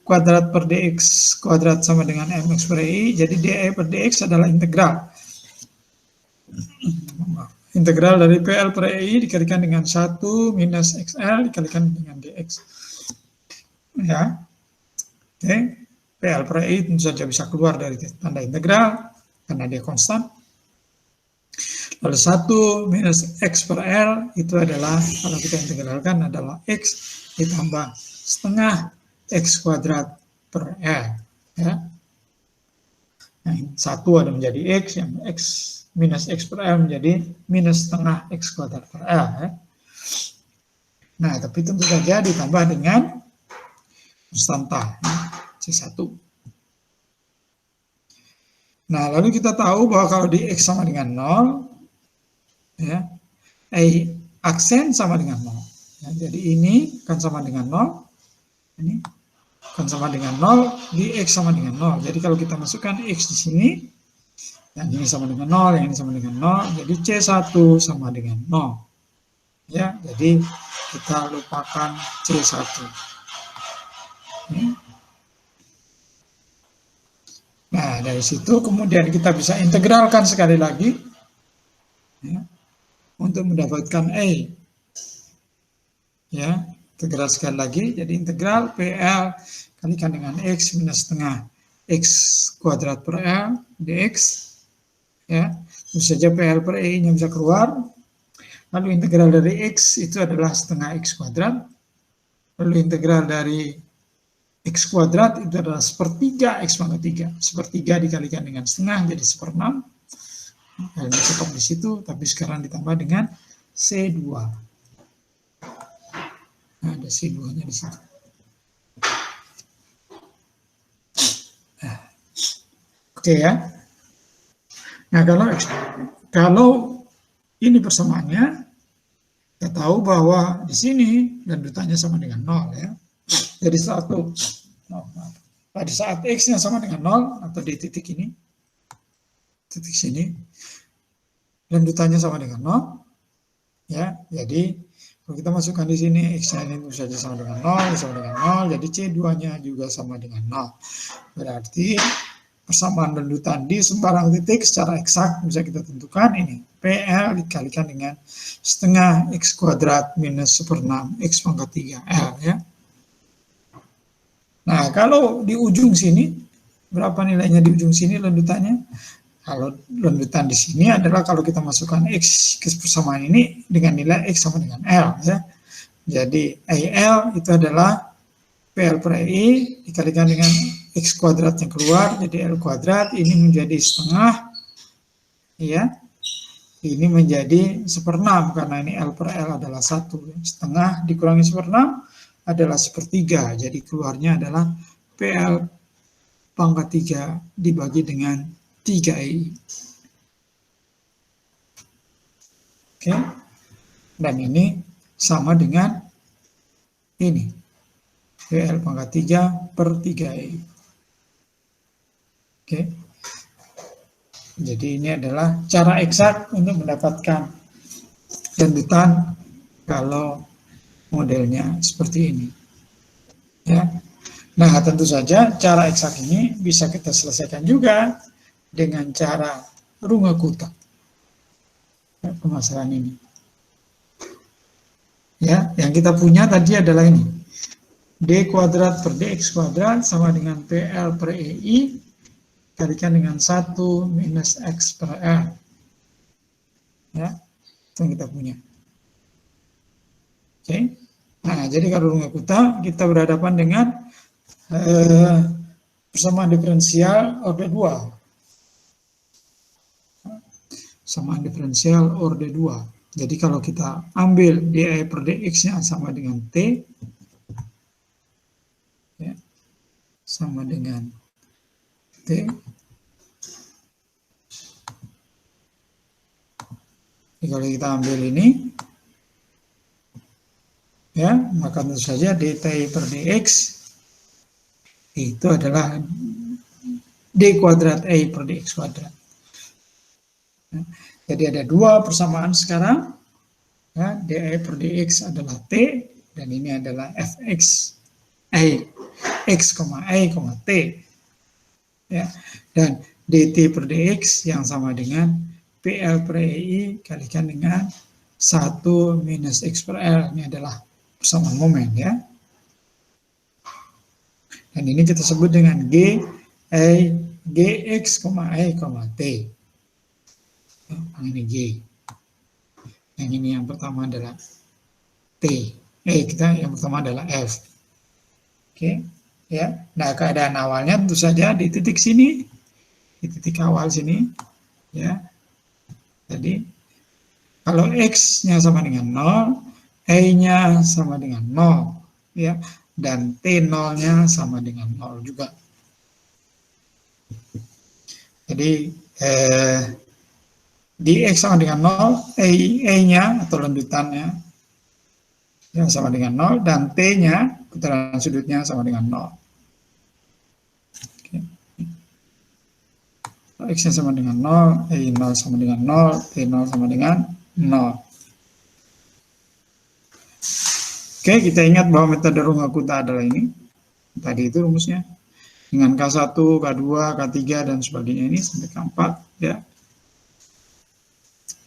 kuadrat per DX kuadrat sama dengan MX per EI, jadi DE per DX adalah integral. Integral dari PL per EI dikalikan dengan 1 minus XL dikalikan dengan DX. Ya. Oke. PL per EI tentu saja bisa keluar dari tanda integral karena dia konstan. Lalu 1 minus X per L itu adalah, kalau kita integralkan adalah X ditambah setengah X kuadrat per L. Ya. Nah, 1 ada menjadi X, yang X minus X per L menjadi minus setengah X kuadrat per L. Ya. Nah, tapi tentu saja ditambah dengan konstanta, ya, C1. Nah, lalu kita tahu bahwa kalau di X sama dengan 0, ya, I aksen sama dengan 0. Ya, jadi ini kan sama dengan 0, ini kan sama dengan 0, di X sama dengan 0. Jadi kalau kita masukkan X di sini, yang ini sama dengan 0, yang ini sama dengan 0, jadi C1 sama dengan 0. Ya, jadi kita lupakan C1. Ya. Nah, dari situ kemudian kita bisa integralkan sekali lagi, ya, untuk mendapatkan E. Ya, integral sekali lagi, jadi integral PL kalikan dengan X minus setengah X kuadrat per L dx. Ya, tentu saja PL per E-nya bisa keluar. Lalu integral dari X itu adalah setengah X kuadrat. Lalu integral dari X kuadrat itu adalah sepertiga X pangkat 3. Sepertiga dikalikan dengan setengah jadi 1/6. Nah, cukup di situ, tapi sekarang ditambah dengan C2. Nah, ada C2-nya di situ. Nah, oke ya. Nah, kalau ini persamaannya, kita tahu bahwa di sini lanjutannya sama dengan 0 ya. Jadi pada saat X-nya sama dengan 0 atau di titik ini, titik sini, lanjutannya sama dengan 0 ya. Jadi kalau kita masukkan di sini X-nya ini bisa sama dengan 0, sama dengan 0, jadi C2-nya juga sama dengan 0. Berarti persamaan lanjutan di sembarang titik secara eksak bisa kita tentukan ini PL dikalikan dengan setengah X kuadrat minus 1/6 X pangkat 3 L ya. Nah, kalau di ujung sini berapa nilainya di ujung sini lanjutannya? Kalau lanjutan di sini adalah kalau kita masukkan X ke persamaan ini dengan nilai X sama dengan L ya. Jadi IL itu adalah PL per EI dikalikan dengan X kuadrat yang keluar, jadi L kuadrat, ini menjadi setengah, ya. Ini menjadi 1/6, karena ini L per L adalah 1. Setengah dikurangi 1/6 adalah 1/3, jadi keluarnya adalah PL pangkat 3 dibagi dengan 3I. Oke, dan ini sama dengan ini, PL pangkat 3 per 3I. Oke, jadi ini adalah cara eksak untuk mendapatkan lanjutan kalau modelnya seperti ini. Ya. Nah, tentu saja cara eksak ini bisa kita selesaikan juga dengan cara Runge-Kutta. Ya, permasalahan ini. Ya, yang kita punya tadi adalah ini. D kuadrat per dx kuadrat sama dengan PL per EI kalikan dengan 1 minus X per L. Ya, itu yang kita punya. Oke. Nah, jadi kalau Runge-Kutta kita berhadapan dengan persamaan diferensial orde 2. Persamaan diferensial orde 2. Jadi kalau kita ambil dI per dx-nya sama dengan T, ya, sama dengan T, jadi kalau kita ambil ini, ya, maka tentu saja dt per dx itu adalah d kuadrat I per dx kuadrat. Ya, jadi ada dua persamaan sekarang, ya, di per dx adalah t, dan ini adalah fx I, x, I, t. Ya, dan dt per dx yang sama dengan PL per EI kalikan dengan 1 minus X per L. Ini adalah persamaan momen, ya. Dan ini kita sebut dengan G, I, Gx, I, T. Yang ini G. Yang ini yang pertama adalah T. Yang pertama adalah F. Oke, ya. Nah, keadaan awalnya tentu saja di titik sini, di titik awal sini, ya. Jadi kalau X-nya sama dengan 0, I-nya sama dengan 0, ya, dan T0-nya sama dengan 0 juga. Jadi di X sama dengan 0, I-nya atau lanjutannya yang sama dengan 0, dan T-nya, putaran sudutnya sama dengan 0. Oke. X-nya sama dengan 0, I0 sama dengan 0, T0 sama dengan 0. Oke, kita ingat bahwa metode Runge-Kutta adalah ini. Tadi itu rumusnya. Dengan K1, K2, K3, dan sebagainya ini sampai K4. Ya.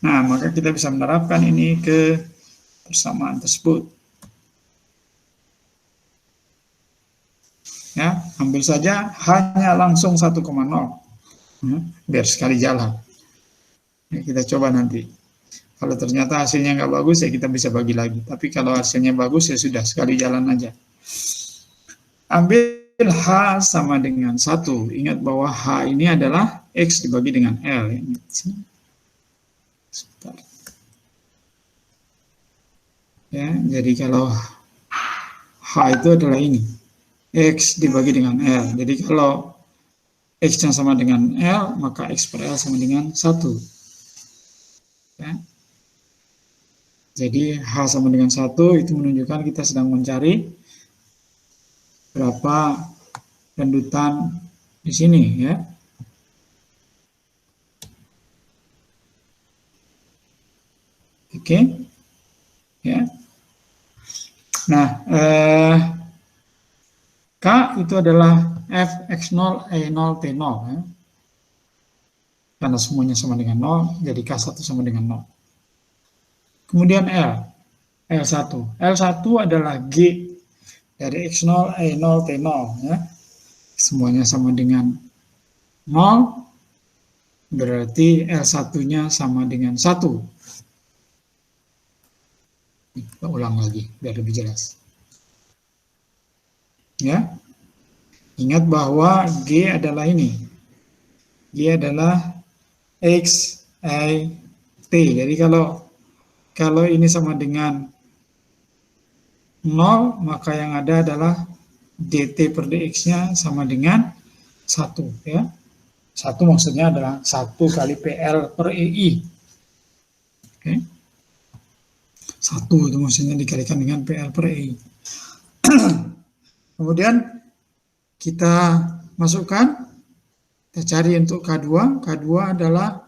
Nah, maka kita bisa menerapkan ini ke persamaan tersebut. Ya, ambil saja hanya langsung 1,0. Biar sekali jalan. Ya, kita coba nanti. Kalau ternyata hasilnya nggak bagus, ya kita bisa bagi lagi. Tapi kalau hasilnya bagus, ya sudah, sekali jalan aja. Ambil H sama dengan 1. Ingat bahwa H ini adalah X dibagi dengan L. Ya, jadi kalau H itu adalah ini. X dibagi dengan L. Jadi kalau X-nya sama dengan L, maka X per L sama dengan 1. Ya. Jadi H sama dengan 1 itu menunjukkan kita sedang mencari berapa rendutan di sini, ya. Oke. Ya. Nah, K itu adalah F, X0, E0, T0. Ya. Karena semuanya sama dengan 0, jadi K1 sama dengan 0. Kemudian L, L1. L1 adalah G dari X0, E0, T0. Ya. Semuanya sama dengan 0, berarti L1-nya sama dengan 1. Kita ulang lagi, biar lebih jelas. Ya, ingat bahwa G adalah ini. G adalah X, I, T. Jadi kalau ini sama dengan 0, maka yang ada adalah dt per dx-nya sama dengan 1. Ya. 1 maksudnya adalah 1 kali PL per EI. Oke. 1 itu maksudnya dikalikan dengan PL per EI. Kemudian kita masukkan, kita cari untuk K2. K2 adalah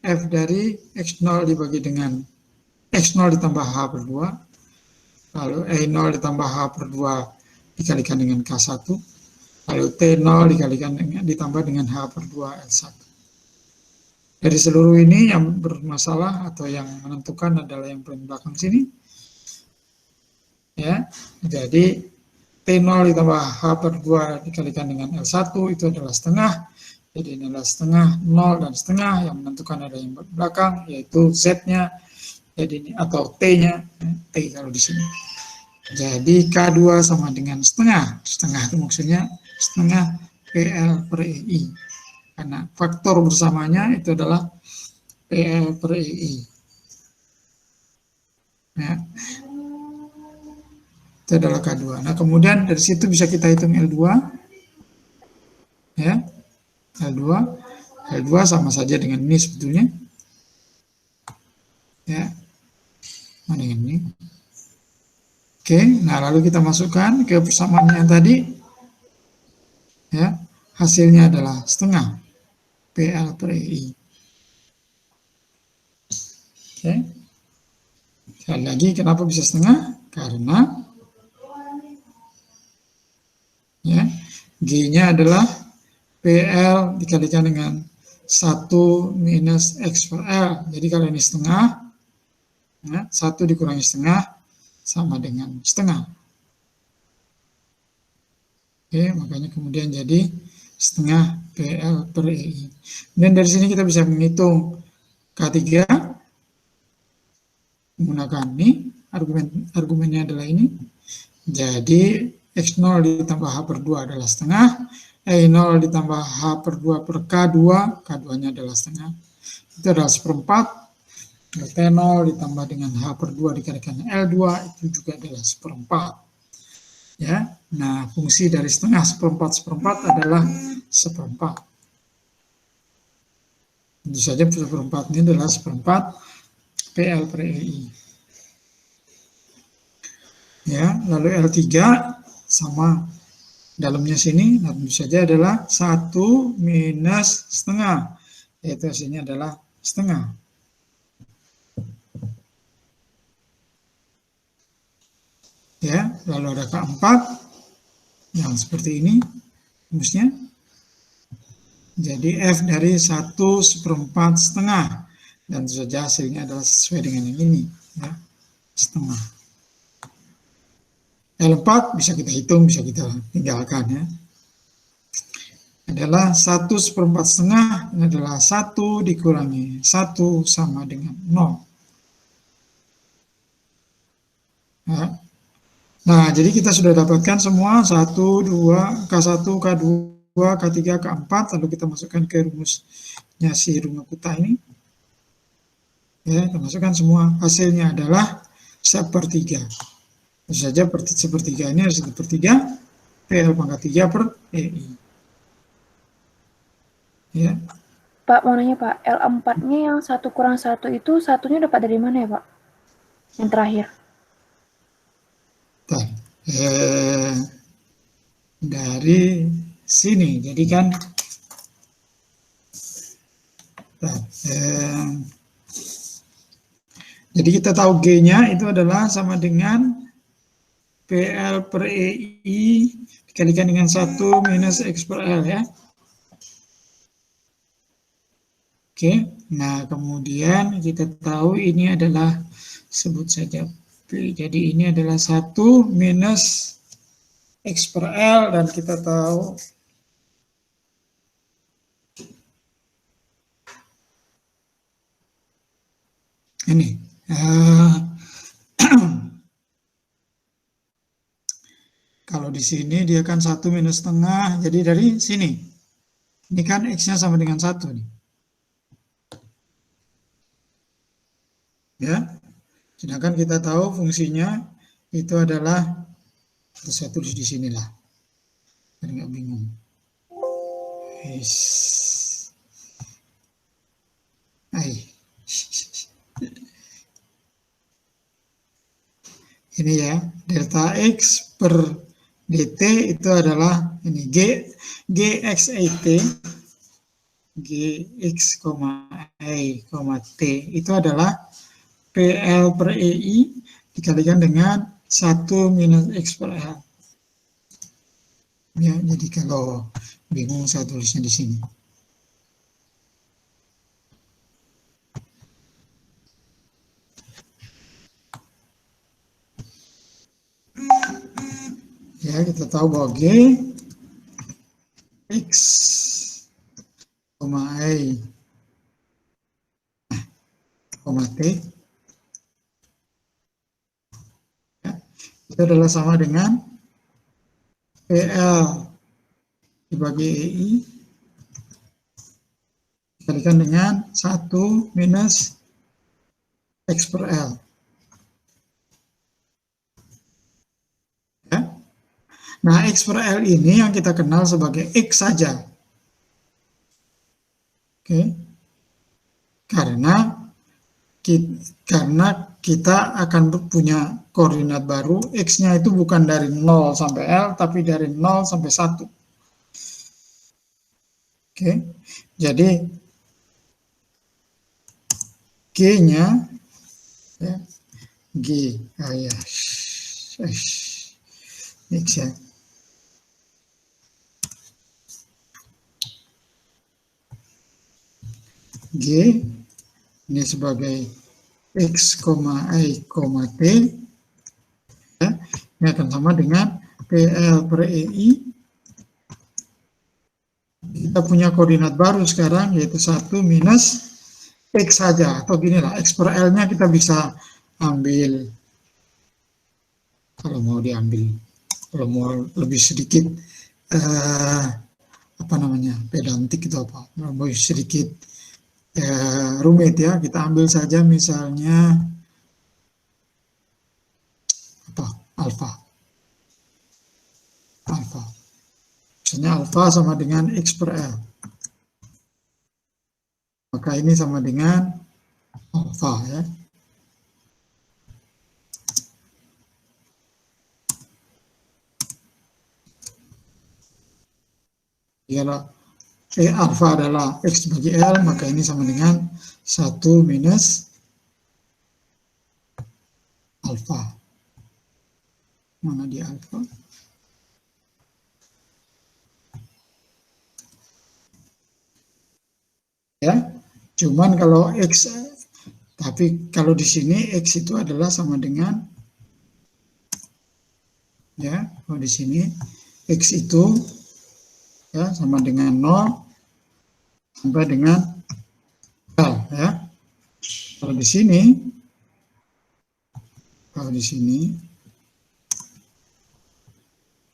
F dari X0 dibagi dengan X0 ditambah H per 2, lalu E0 ditambah H per 2 dikalikan dengan K1, lalu T0 ditambah dengan H per 2 L1. Dari seluruh ini yang bermasalah atau yang menentukan adalah yang paling belakang sini. Ya, jadi T0 ditambah H per 2 dikalikan dengan L1 itu adalah setengah. Jadi ini adalah setengah, 0 dan setengah, yang menentukan ada yang belakang, yaitu Z-nya, jadi ini atau T-nya, T kalau di sini. Jadi K2 sama dengan setengah, setengah itu maksudnya setengah PL per EI. Karena faktor bersamanya itu adalah PL per EI. Ya. Itu adalah K2. Nah, kemudian dari situ bisa kita hitung L2. Ya. L2 sama saja dengan ini sebetulnya. Ya. Nah, dengan ini. Oke, nah lalu kita masukkan ke persamaannya yang tadi. Ya. Hasilnya adalah setengah PL per EI. Oke. Sekali lagi, kenapa bisa setengah? Karena ya, G-nya adalah PL dikalikan dengan 1 minus X per L. Jadi kalau ini setengah, ya, 1 dikurangi setengah sama dengan setengah. Oke, makanya kemudian jadi setengah PL per EI. Dan dari sini kita bisa menghitung K3 menggunakan ini, argumennya adalah ini. Jadi X0 ditambah H per 2 adalah setengah, E0 ditambah H per 2 per K2, K2-nya adalah setengah, itu adalah seperempat. T0 ditambah dengan H per 2 dikalikan L2, itu juga adalah seperempat. Ya, nah fungsi dari setengah, seperempat adalah seperempat. Tentu saja seperempat ini adalah seperempat PL per EI. Ya, lalu L3 sama dalamnya sini, nah tentu saja adalah 1 minus setengah, yaitu hasilnya adalah setengah. Ya, lalu ada K4 yang seperti ini rumusnya. Jadi F dari 1 seperempat setengah, dan tentu saja hasilnya adalah sesuai dengan yang ini, ya, setengah. L4 bisa kita hitung, bisa kita tinggalkan, ya. Adalah 1 seperempat setengah, ini adalah 1 dikurangi 1 sama dengan 0. Ya. Nah, jadi kita sudah dapatkan semua 1, 2, K1, K2, K3, K4, lalu kita masukkan ke rumusnya si Runge-Kutta ini. Ya, kita masukkan semua, hasilnya adalah sepertiga. Tentu saja sepertiga ini harus sepertiga PL pangkat 3 per EI. Ya. Pak, mau nanya Pak, L4-nya yang 1 kurang 1 itu satunya dapat dari mana ya Pak? Yang terakhir. Dari sini, jadi kan jadi kita tahu G-nya itu adalah sama dengan PL per EI dikalikan dengan 1 minus X per L, ya. Oke, nah kemudian kita tahu ini adalah, sebut saja P, jadi ini adalah 1 minus X per L, dan kita tahu ini kalau di sini dia kan 1 minus setengah, jadi dari sini ini kan X-nya sama dengan 1 nih, ya. Sedangkan kita tahu fungsinya itu adalah, saya tulis di sinilah biar nggak bingung. Ini ya, delta X per dt itu adalah ini gx t itu adalah PL per EI dikalikan dengan 1 minus X per L. Ya, jadi kalau bingung saya tulisnya di sini. Ya, kita tahu bahwa G X, Y, T ya, itu adalah sama dengan PL dibagi EI dikalikan dengan 1 minus X per L. Ya. Nah, X per L ini yang kita kenal sebagai X saja. Oke. Karena kita akan punya koordinat baru, X-nya itu bukan dari 0 sampai L, tapi dari 0 sampai 1. Oke, jadi G-nya, ya, G, ya, X ya. G ini sebagai X, Y, T ya, ini akan sama dengan PL per EI. Kita punya koordinat baru sekarang yaitu 1 minus X saja, atau gini lah, X per L-nya kita bisa ambil kalau mau diambil, kalau mau lebih sedikit apa namanya, pedantik itu apa, lebih sedikit rumit ya, kita ambil saja misalnya apa, alfa, misalnya alfa sama dengan X per L, maka ini sama dengan alfa ya. Kalau alfa adalah X bagi L, maka ini sama dengan 1 minus alfa. Mana dia alfa? Ya, cuman kalau X, tapi kalau di sini X itu adalah sama dengan, ya, kalau di sini X itu ya sama dengan 0 sampai dengan L ya. Kalau di sini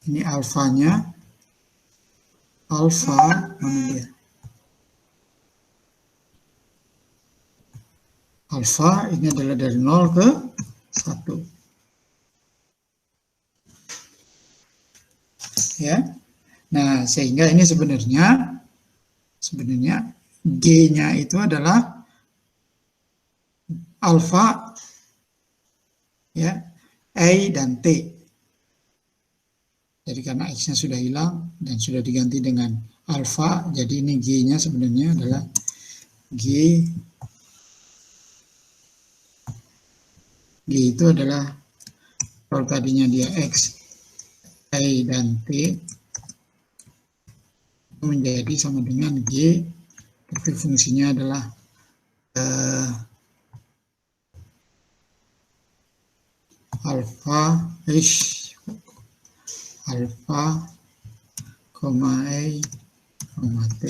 ini alfanya, alfa mana dia? Alfa ini adalah dari 0 ke 1. Ya. Nah, sehingga ini sebenarnya G-nya itu adalah alfa ya, A dan T. Jadi karena X-nya sudah hilang dan sudah diganti dengan alfa, jadi ini G-nya sebenarnya adalah G itu adalah, kalau tadinya dia X, Y, dan T, menjadi sama dengan G, tapi fungsinya adalah alfa, Y, T.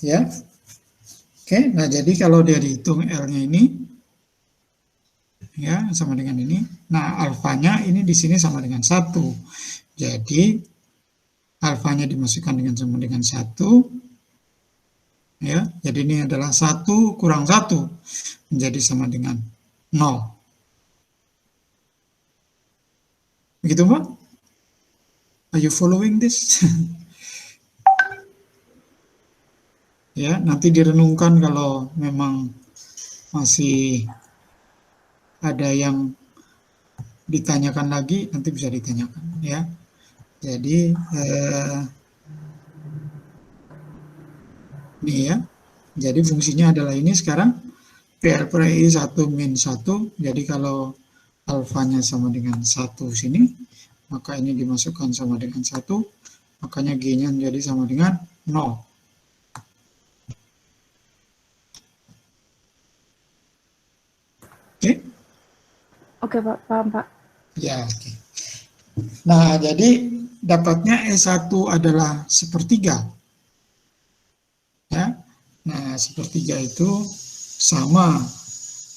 Ya. Oke, nah jadi kalau dia dihitung L-nya ini, ya sama dengan ini. Nah, alfanya ini di sini sama dengan 1. Jadi alfanya dimasukkan dengan sama dengan 1. Ya, jadi ini adalah 1 kurang 1 menjadi sama dengan 0. Begitu, Pak? Are you following this? Ya, nanti direnungkan kalau memang masih ada yang ditanyakan lagi, nanti bisa ditanyakan ya. Jadi ini ya, Jadi fungsinya adalah ini sekarang, PL per EI 1 min 1, jadi kalau alfanya sama dengan 1 sini, maka ini dimasukkan sama dengan 1, makanya G-nya menjadi sama dengan 0. Oke? Oke, Pak. Paham, Pak. Ya, oke. Nah, jadi dapatnya E1 adalah sepertiga. Ya. Nah, sepertiga itu sama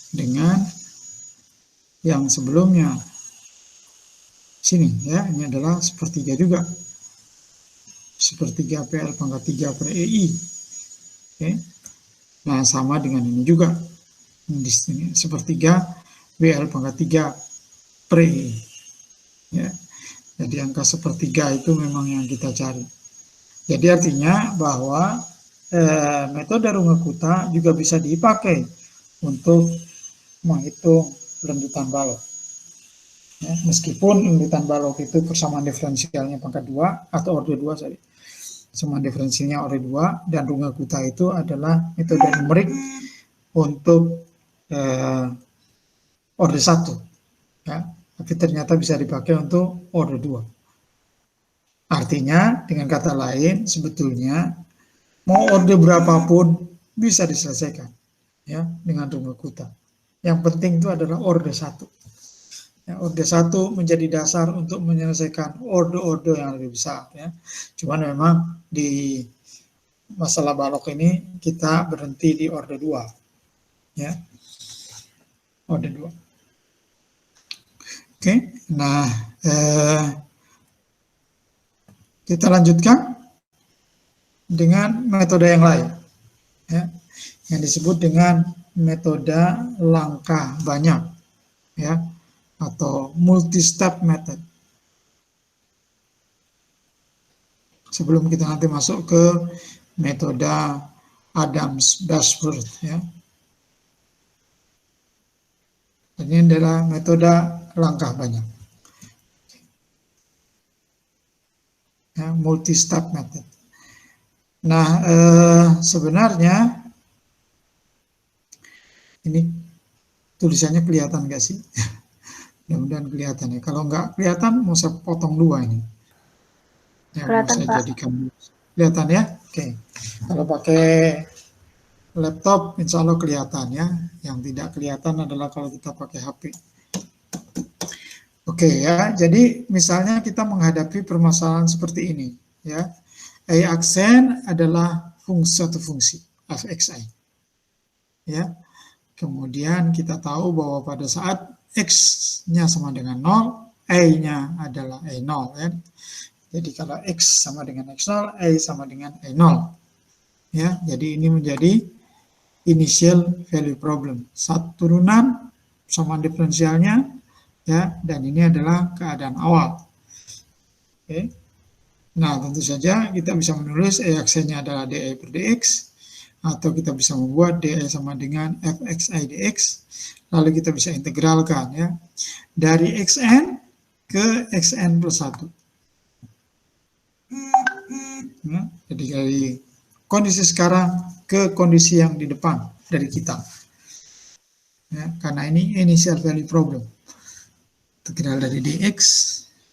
dengan yang sebelumnya. Sini ya, ini adalah sepertiga juga. Sepertiga PL pangkat 3 per EI. Oke. Nah, sama dengan ini juga. Di sini sepertiga PL pangkat 3 per EI. Ya. Jadi angka sepertiga itu memang yang kita cari. Jadi artinya bahwa metode Runge-Kutta juga bisa dipakai untuk menghitung lendutan balok. Ya, meskipun lendutan balok itu persamaan diferensialnya pangkat 2 atau orde 2 sorry. Persamaan diferensialnya orde 2 dan Runge-Kutta itu adalah metode numerik untuk orde 1. Ya, tapi ternyata bisa dipakai untuk orde 2. Artinya dengan kata lain sebetulnya mau orde berapapun bisa diselesaikan ya dengan Runge-Kutta. Yang penting itu adalah orde 1. Ya, orde 1 menjadi dasar untuk menyelesaikan orde-orde yang lebih besar ya. Cuman memang di masalah balok ini kita berhenti di orde 2. Ya. Orde 2. Oke, nah kita lanjutkan dengan metode yang lain, ya, yang disebut dengan metode langkah banyak, ya, atau multi-step method. Sebelum kita nanti masuk ke metode Adams-Bashforth, ya. Ini adalah metode langkah banyak, ya, multi-step method. Nah, sebenarnya ini tulisannya kelihatan nggak sih? Mudah-mudahan kelihatan ya. Kalau nggak kelihatan, mau saya potong dua ini. Ya, Kelihatan, mau saya Pak. jadikan kelihatan ya. Oke. Kalau pakai laptop, insya Allah kelihatan ya. Yang tidak kelihatan adalah kalau kita pakai HP. Oke ya. Jadi misalnya kita menghadapi permasalahan seperti ini ya. A aksen adalah satu fungsi fxi. Ya. Kemudian kita tahu bahwa pada saat X-nya sama dengan 0, A-nya adalah A0. Ya. Jadi kalau X sama dengan X0, A sama dengan A0. Ya, jadi ini menjadi initial value problem. Satu turunan sama diferensialnya, ya, dan ini adalah keadaan awal. Oke. Nah, tentu saja kita bisa menulis aksennya adalah dA per dx, atau kita bisa membuat dA sama dengan fxi dx, lalu kita bisa integralkan ya dari xn ke xn plus 1. Ya, jadi dari kondisi sekarang ke kondisi yang di depan dari kita. Ya, karena ini initial value problem. Integral dari dx,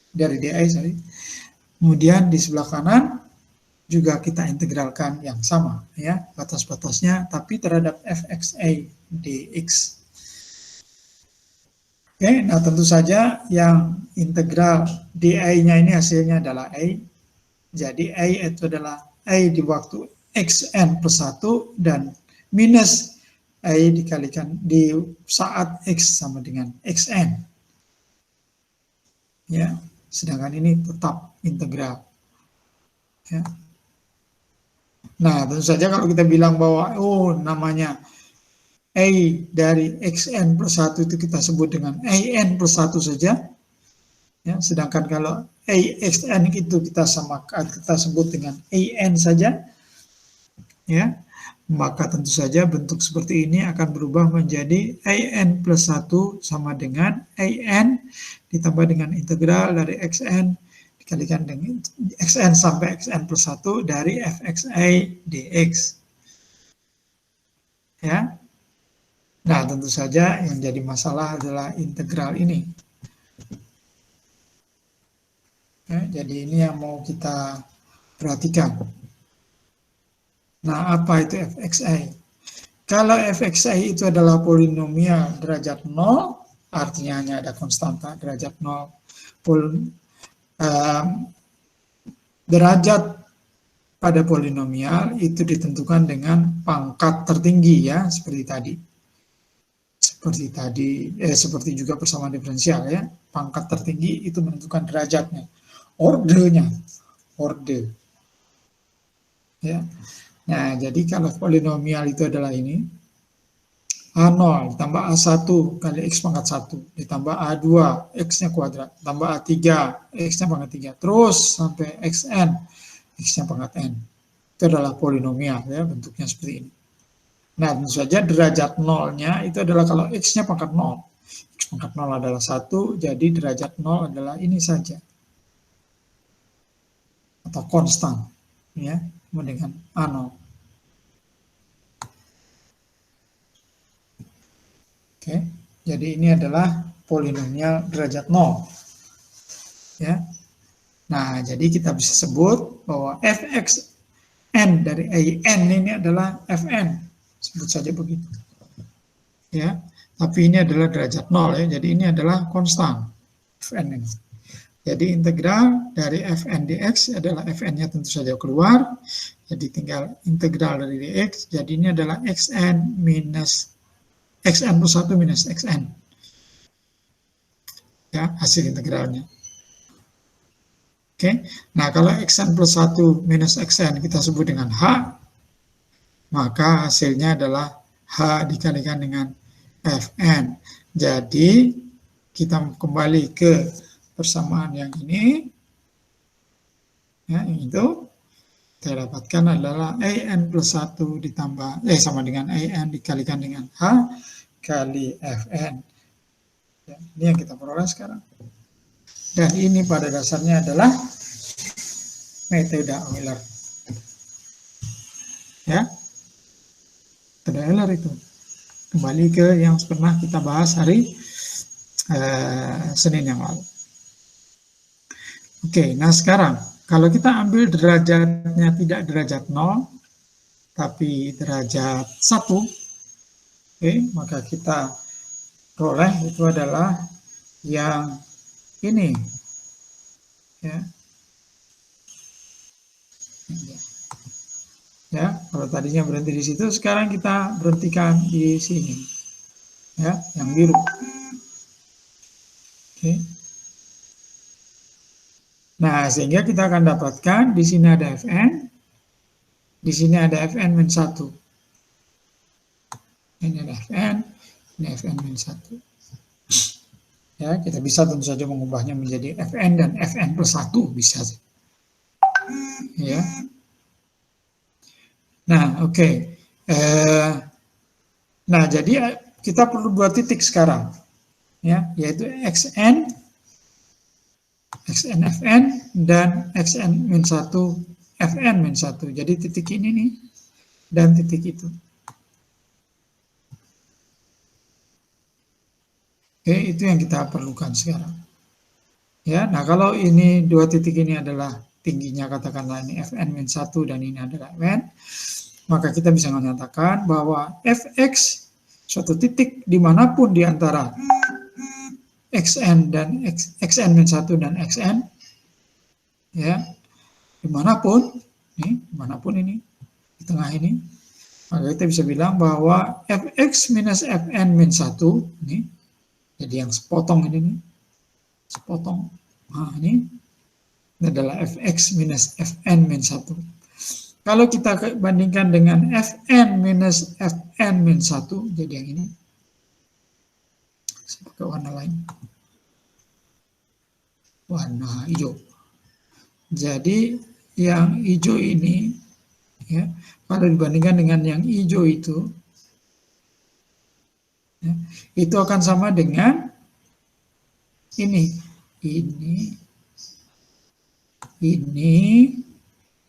dari dA, sorry. Kemudian di sebelah kanan juga kita integralkan yang sama ya, batas-batasnya tapi terhadap fxi dx. Oke, nah tentu saja yang integral dA-nya ini hasilnya adalah A. Jadi A itu adalah A di waktu xn plus 1 dan minus A dikalikan di saat x sama dengan xn. Ya, sedangkan ini tetap integral. Ya. Nah, tentu saja kalau kita bilang bahwa oh namanya A dari xn plus 1 itu kita sebut dengan an plus 1 saja. Ya, sedangkan kalau axn itu kita sebut dengan an saja. Ya, maka tentu saja bentuk seperti ini akan berubah menjadi an plus 1 sama dengan an ditambah dengan integral dari xn dikalikan dengan xn sampai xn plus 1 dari fxi dx. Ya. Nah, tentu saja yang jadi masalah adalah integral ini. Ya, jadi ini yang mau kita perhatikan. Nah, apa itu fxi? Kalau fxi itu adalah polinomial derajat 0, artinya hanya ada konstanta derajat 0. Derajat pada polinomial itu ditentukan dengan pangkat tertinggi ya, seperti tadi. Seperti juga persamaan diferensial ya. Pangkat tertinggi itu menentukan derajatnya. Ordenya. Ya. Nah, jadi kalau polinomial itu adalah ini, A0 ditambah A1 kali X pangkat 1, ditambah A2, X-nya kuadrat, tambah A3, X-nya pangkat 3, terus sampai Xn, X-nya pangkat N. Itu adalah polinomial, ya, bentuknya seperti ini. Nah, tentu saja derajat nolnya itu adalah kalau X-nya pangkat 0. X pangkat 0 adalah 1, jadi derajat 0 adalah ini saja. Atau konstan, ya, dengan A0. Oke, jadi ini adalah polinomial derajat 0. Ya. Nah, jadi kita bisa sebut bahwa fxn dari n ini adalah fn. Sebut saja begitu. Ya, tapi ini adalah derajat 0 ya. Jadi ini adalah konstan fn ini. Jadi integral dari fn dx adalah fn-nya tentu saja keluar. Jadi tinggal integral dari dx. Jadi ini adalah xn minus xn plus 1 minus xn. Ya, hasil integralnya. Oke. Nah, kalau xn plus 1 minus xn kita sebut dengan h, maka hasilnya adalah h dikalikan dengan fn. Jadi kita kembali ke persamaan yang ini. Ya, itu kita dapatkan adalah an plus 1 ditambah sama dengan an dikalikan dengan h kali fn. Ya, ini yang kita peroleh sekarang. Dan ini pada dasarnya adalah metode Euler. Ya, metode Euler itu. Kembali ke yang pernah kita bahas hari Senin yang lalu. Oke, nah sekarang kalau kita ambil derajatnya tidak derajat 0, tapi derajat 1, maka kita peroleh itu adalah yang ini. Ya, kalau tadinya berhenti di situ, sekarang kita berhentikan di sini. Ya, yang biru. Oke. Nah, sehingga kita akan dapatkan di sini ada fn, di sini ada fn min 1. Ini ada fn, ini fn min 1. Ya, kita bisa tentu saja mengubahnya menjadi fn dan fn plus 1 bisa. Ya. Nah, oke. Nah, jadi kita perlu 2 titik sekarang. Ya, yaitu xn fn dan xn min 1 fn min 1. Jadi titik ini nih dan titik itu. Oke, itu yang kita perlukan sekarang. Ya, nah kalau ini 2 titik ini adalah tingginya, katakanlah ini fn min 1 dan ini adalah fn, maka kita bisa menyatakan bahwa fx suatu titik dimanapun di antara xn dan xn min 1 dan xn, ya, dimanapun ini di tengah ini, maka kita bisa bilang bahwa fx minus fn min 1 ini, jadi yang sepotong ini nih, sepotong, nah ini adalah fx minus fn min 1. Kalau kita bandingkan dengan fn minus fn min 1, jadi yang ini. Saya pakai warna lain. Warna hijau. Jadi yang hijau ini, ya, kalau dibandingkan dengan yang hijau itu, ya, itu akan sama dengan ini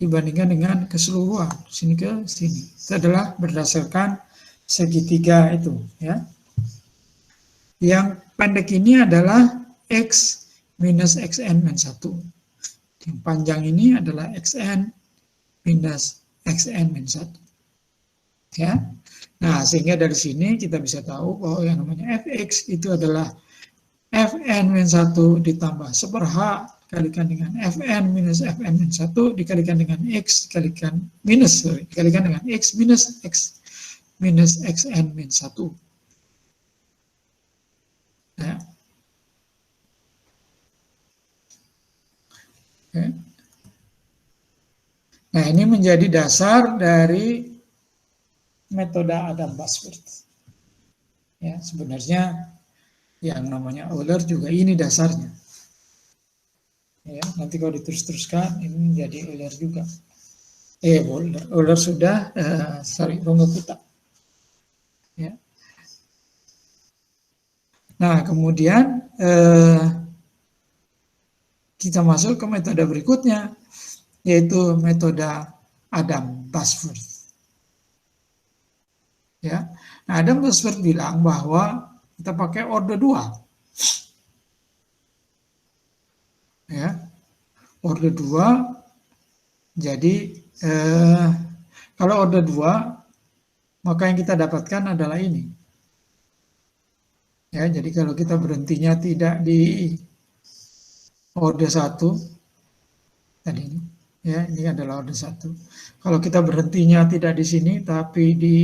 dibandingkan dengan keseluruhan sini ke sini. Itu adalah berdasarkan segitiga itu ya. Yang pendek ini adalah X minus XN min 1. Yang panjang ini adalah XN minus XN min 1. Ya. Nah, sehingga dari sini kita bisa tahu bahwa yang namanya Fx itu adalah Fn min 1 ditambah 1/h dikalikan dengan Fn minus Fn min 1 dikalikan dengan X dikalikan dengan X minus X minus Xn min 1. Ya. Okay. Nah, ini menjadi dasar dari metode Adam-Basworth. Ya, sebenarnya yang namanya Euler juga ini dasarnya. Ya, nanti kalau diterus-teruskan ini menjadi Euler juga. Euler sudah, Runge-Kutta. Ya. Nah, kemudian kita masuk ke metode berikutnya, yaitu metode Adam-Basworth. Ya, nah Adam-Basworth bilang bahwa kita pakai orde 2. Ya, orde 2. Jadi kalau orde 2, maka yang kita dapatkan adalah ini. Ya, jadi kalau kita berhentinya tidak di orde 1 tadi ini, ya ini adalah orde 1. Kalau kita berhentinya tidak di sini, tapi di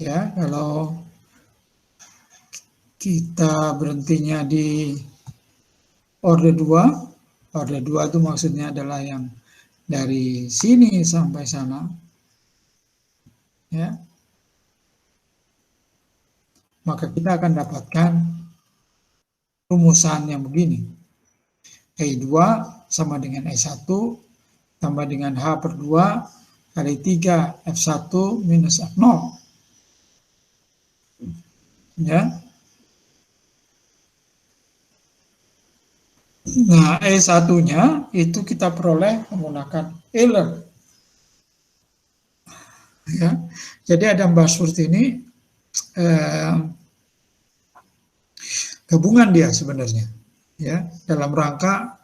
ya, kalau kita berhentinya di orde 2, orde 2 itu maksudnya adalah yang dari sini sampai sana. Ya. Maka kita akan dapatkan rumusan yang begini. E2 sama dengan E1 tambah dengan H/2 kali 3 F1 minus F0. Ya. Nah, E1-nya itu kita peroleh menggunakan Euler. Ya. Jadi Adam-Basworth ini gabungan dia sebenarnya. Ya, dalam rangka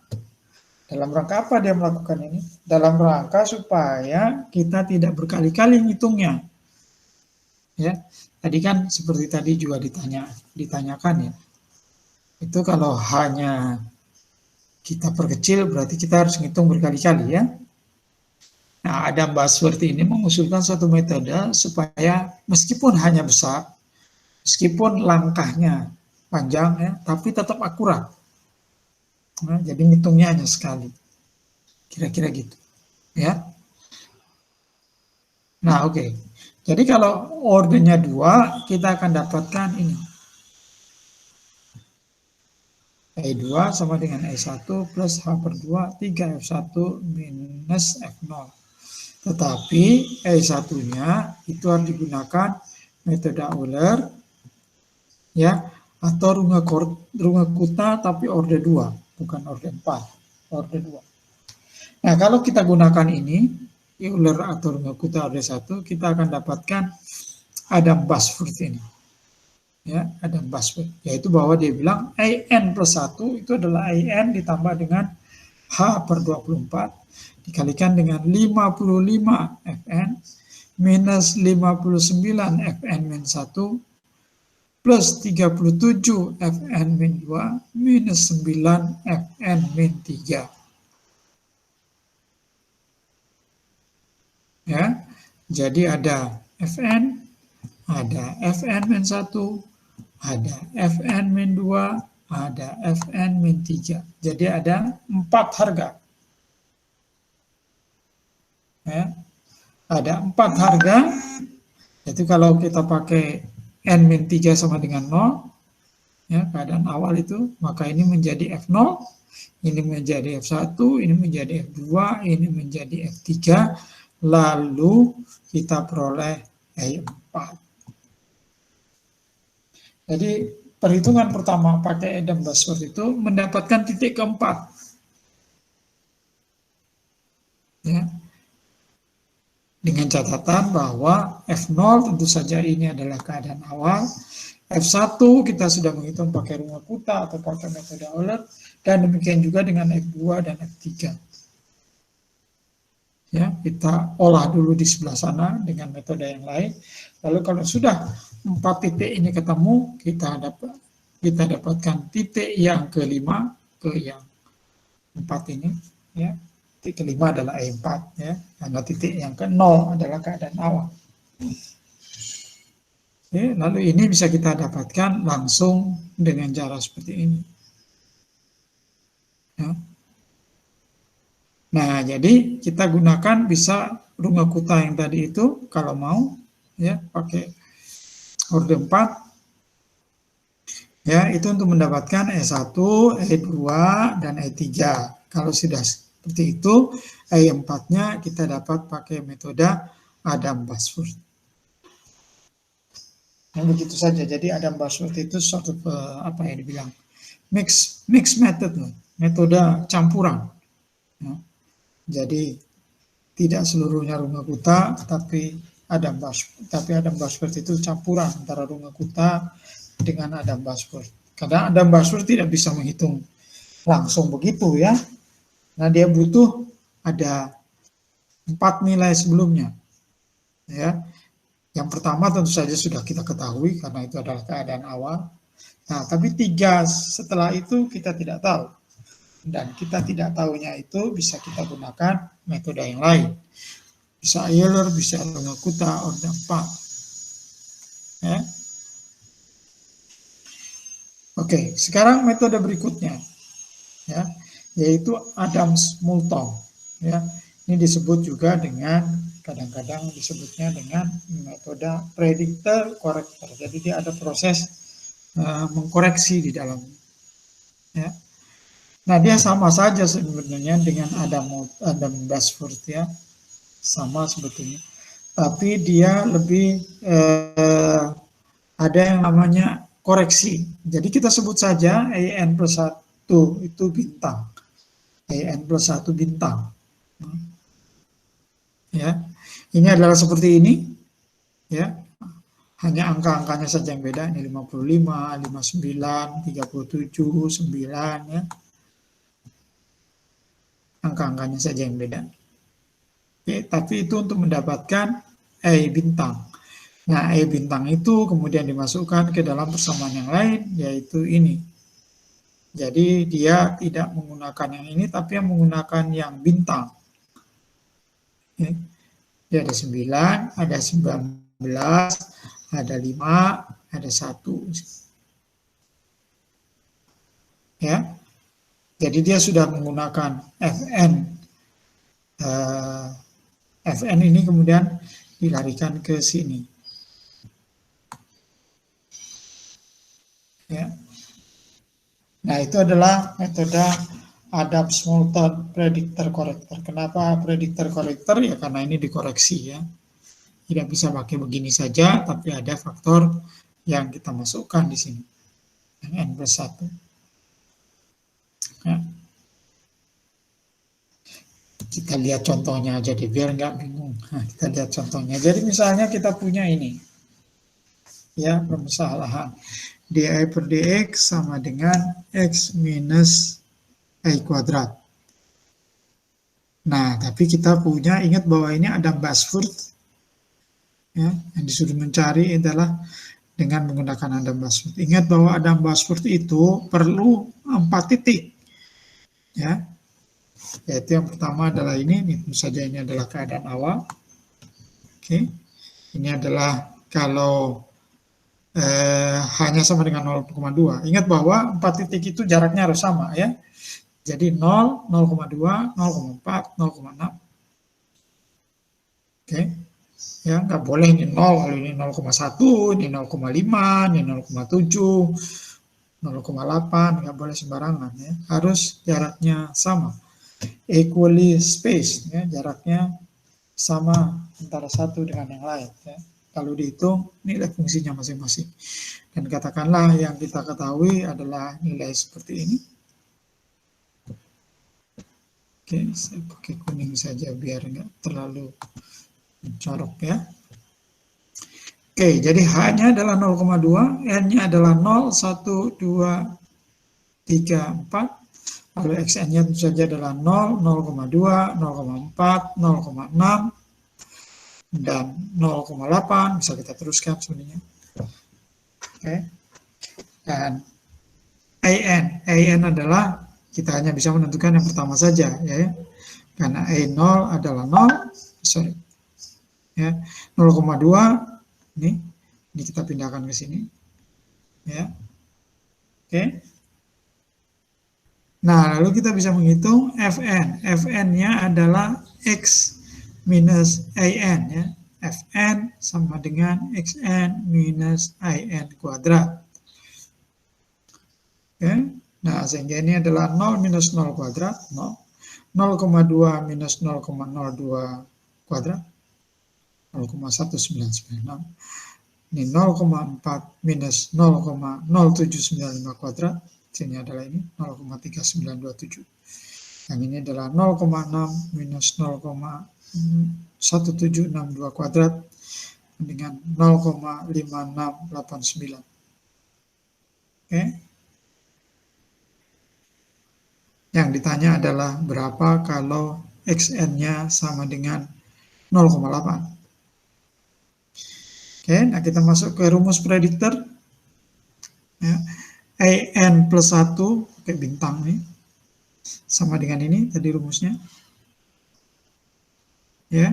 apa dia melakukan ini? Dalam rangka supaya kita tidak berkali-kali ngitungnya. Ya, tadi kan seperti tadi juga ditanyakan ya. Itu kalau hanya kita perkecil berarti kita harus ngitung berkali-kali ya. Nah, Adam-Basworth ini mengusulkan suatu metode supaya meskipun hanya besar, meskipun langkahnya panjang ya, tapi tetap akurat. Nah, jadi ngitungnya hanya sekali. Kira-kira gitu. Ya. Nah, oke. Jadi kalau ordenya 2, kita akan dapatkan ini. E2 sama dengan E1 plus H/2 3F1 minus F0. Tetapi E1-nya itu harus digunakan metode Euler ya, atau Runge-Kutta tapi orde 2. Bukan orde 4, orde 2. Nah, kalau kita gunakan ini, Euler atau Runge-Kutta orde 1, kita akan dapatkan Adam-Basworth ini. Ya, Adam-Basworth. Yaitu bahwa dia bilang AN plus 1 itu adalah AN ditambah dengan H/24 dikalikan dengan 55 Fn minus 59 Fn min 1 plus 37 Fn min 2 minus 9 Fn min 3. Ya, jadi ada Fn, ada Fn min 1, ada Fn min 2, ada Fn min 3. Jadi ada 4 harga. Ya, ada 4 harga, yaitu kalau kita pakai N-3 sama dengan 0, ya, keadaan awal itu, maka ini menjadi F0, ini menjadi F1, ini menjadi F2, ini menjadi F3, lalu kita peroleh E4. Jadi perhitungan pertama pakai Adam Bashforth itu mendapatkan titik keempat. Ya. Dengan catatan bahwa F0 tentu saja ini adalah keadaan awal. F1 kita sudah menghitung pakai Runge-Kutta atau pakai metode Euler, dan demikian juga dengan F2 dan F3. Ya, kita olah dulu di sebelah sana dengan metode yang lain. Lalu kalau sudah 4 titik ini ketemu, kita dapatkan titik yang kelima ke yang 4 ini. Ya, titik kelima adalah E4, ya, karena titik yang ke-0 adalah keadaan awal. Oke, lalu ini bisa kita dapatkan langsung dengan cara seperti ini. Ya. Nah, jadi kita gunakan bisa Runge-Kutta yang tadi itu kalau mau, ya, pakai orde 4. Ya, itu untuk mendapatkan E1, E2, dan E3. Kalau sudah seperti itu, E4-nya kita dapat pakai metode Adam Bashforth. Nah, begitu saja. Jadi Adam Bashforth itu suatu apa yang dibilang mix method, metode campuran. Ya. Jadi tidak seluruhnya Runge-Kutta, tapi Adam Bashforth itu campuran antara Runge-Kutta dengan Adam Bashforth. Karena Adam Bashforth tidak bisa menghitung langsung begitu, ya. Nah, dia butuh ada 4 nilai sebelumnya. Ya. Yang pertama tentu saja sudah kita ketahui karena itu adalah keadaan awal. Nah, tapi 3 setelah itu kita tidak tahu. Dan kita tidak tahunya itu bisa kita gunakan metode yang lain. Bisa Euler, bisa Runge-Kutta, orde 4. Ya. Oke, sekarang metode berikutnya, ya, yaitu Adams-Moulton. Ya, ini disebut juga dengan, kadang-kadang disebutnya dengan metode predictor corrector. Jadi dia ada proses mengkoreksi di dalamnya. Ya. Nah, dia sama saja sebenarnya dengan Adam Bashforth, ya, sama sebetulnya. Tapi dia lebih ada yang namanya koreksi. Jadi kita sebut saja EN plus 1 itu bintang. EN plus 1 bintang. Ya, ini adalah seperti ini. Ya, hanya angka-angkanya saja yang beda. Ini 55, 59, 37, 9, ya. Angka-angkanya saja yang beda. Oke, tapi itu untuk mendapatkan E bintang. Nah, E bintang itu kemudian dimasukkan ke dalam persamaan yang lain, yaitu ini. Jadi dia tidak menggunakan yang ini, tapi yang menggunakan yang bintang. Oke. Dia ada 9, ada 19, ada 5, ada 1. Ya. Jadi dia sudah menggunakan Fn. Fn ini kemudian dilarikan ke sini. Ya. Nah, itu adalah metode Adams-Moulton predictor corrector. Kenapa predictor corrector? Ya karena ini dikoreksi, ya. Tidak bisa pakai begini saja, tapi ada faktor yang kita masukkan di sini. Yang N plus 1. Ya. Kita lihat contohnya aja deh, biar nggak bingung. Nah, kita lihat contohnya. Jadi misalnya kita punya ini. Ya, permasalahan. Di per dx sama dengan x minus I kuadrat. Nah, tapi kita punya, ingat bahwa ini Adam Bashforth. Ya, yang disuruh mencari adalah dengan menggunakan Adam Bashforth. Ingat bahwa Adam Bashforth itu perlu 4 titik. Ya, yaitu yang pertama adalah ini tentu saja ini adalah keadaan awal. Oke, ini adalah kalau hanya sama dengan 0,2. Ingat bahwa 4 titik itu jaraknya harus sama, ya. Jadi 0, 0,2, 0,4, 0,6. Oke, ya, nggak boleh ini 0, kalau ini 0,1, ini 0,5, ini 0,7, 0,8, nggak boleh sembarangan, ya. Harus jaraknya sama. Equally spaced, ya, jaraknya sama antara satu dengan yang lain, ya. lalu dihitung nilai fungsinya masing-masing. Dan katakanlah yang kita ketahui adalah nilai seperti ini. Oke, saya pakai kuning saja biar nggak terlalu mencorok ya. Oke, jadi H-nya adalah 0,2, N-nya adalah 0, 1, 2, 3, 4. Lalu Xn-nya tentu saja adalah 0, 0,2, 0,4, 0,6, dan 0,8. Bisa kita teruskan sebenarnya. Oke. Dan AN adalah kita hanya bisa menentukan yang pertama saja ya. Karena A0 adalah 0, sorry. Ya, 0,2 ini kita pindahkan ke sini. Ya. Oke. Nah, lalu kita bisa menghitung Fn. Fn-nya adalah X minus AN ya. Fn sama dengan Xn minus IN kuadrat. Oke. Nah, sehingga ini adalah 0 minus 0 kuadrat, 0. 0,2 minus 0,02 kuadrat, 0,1996. Ini 0,4 minus 0,0795 kuadrat, sini adalah ini 0,3927. Yang ini adalah 0,6 minus 0,1762 kuadrat dengan 0,5689. Oke. Yang ditanya adalah berapa kalau Xn-nya sama dengan 0,8. Oke, nah kita masuk ke rumus prediktor. Ya, AN plus 1, pakai bintang nih, sama dengan ini tadi rumusnya. Ya.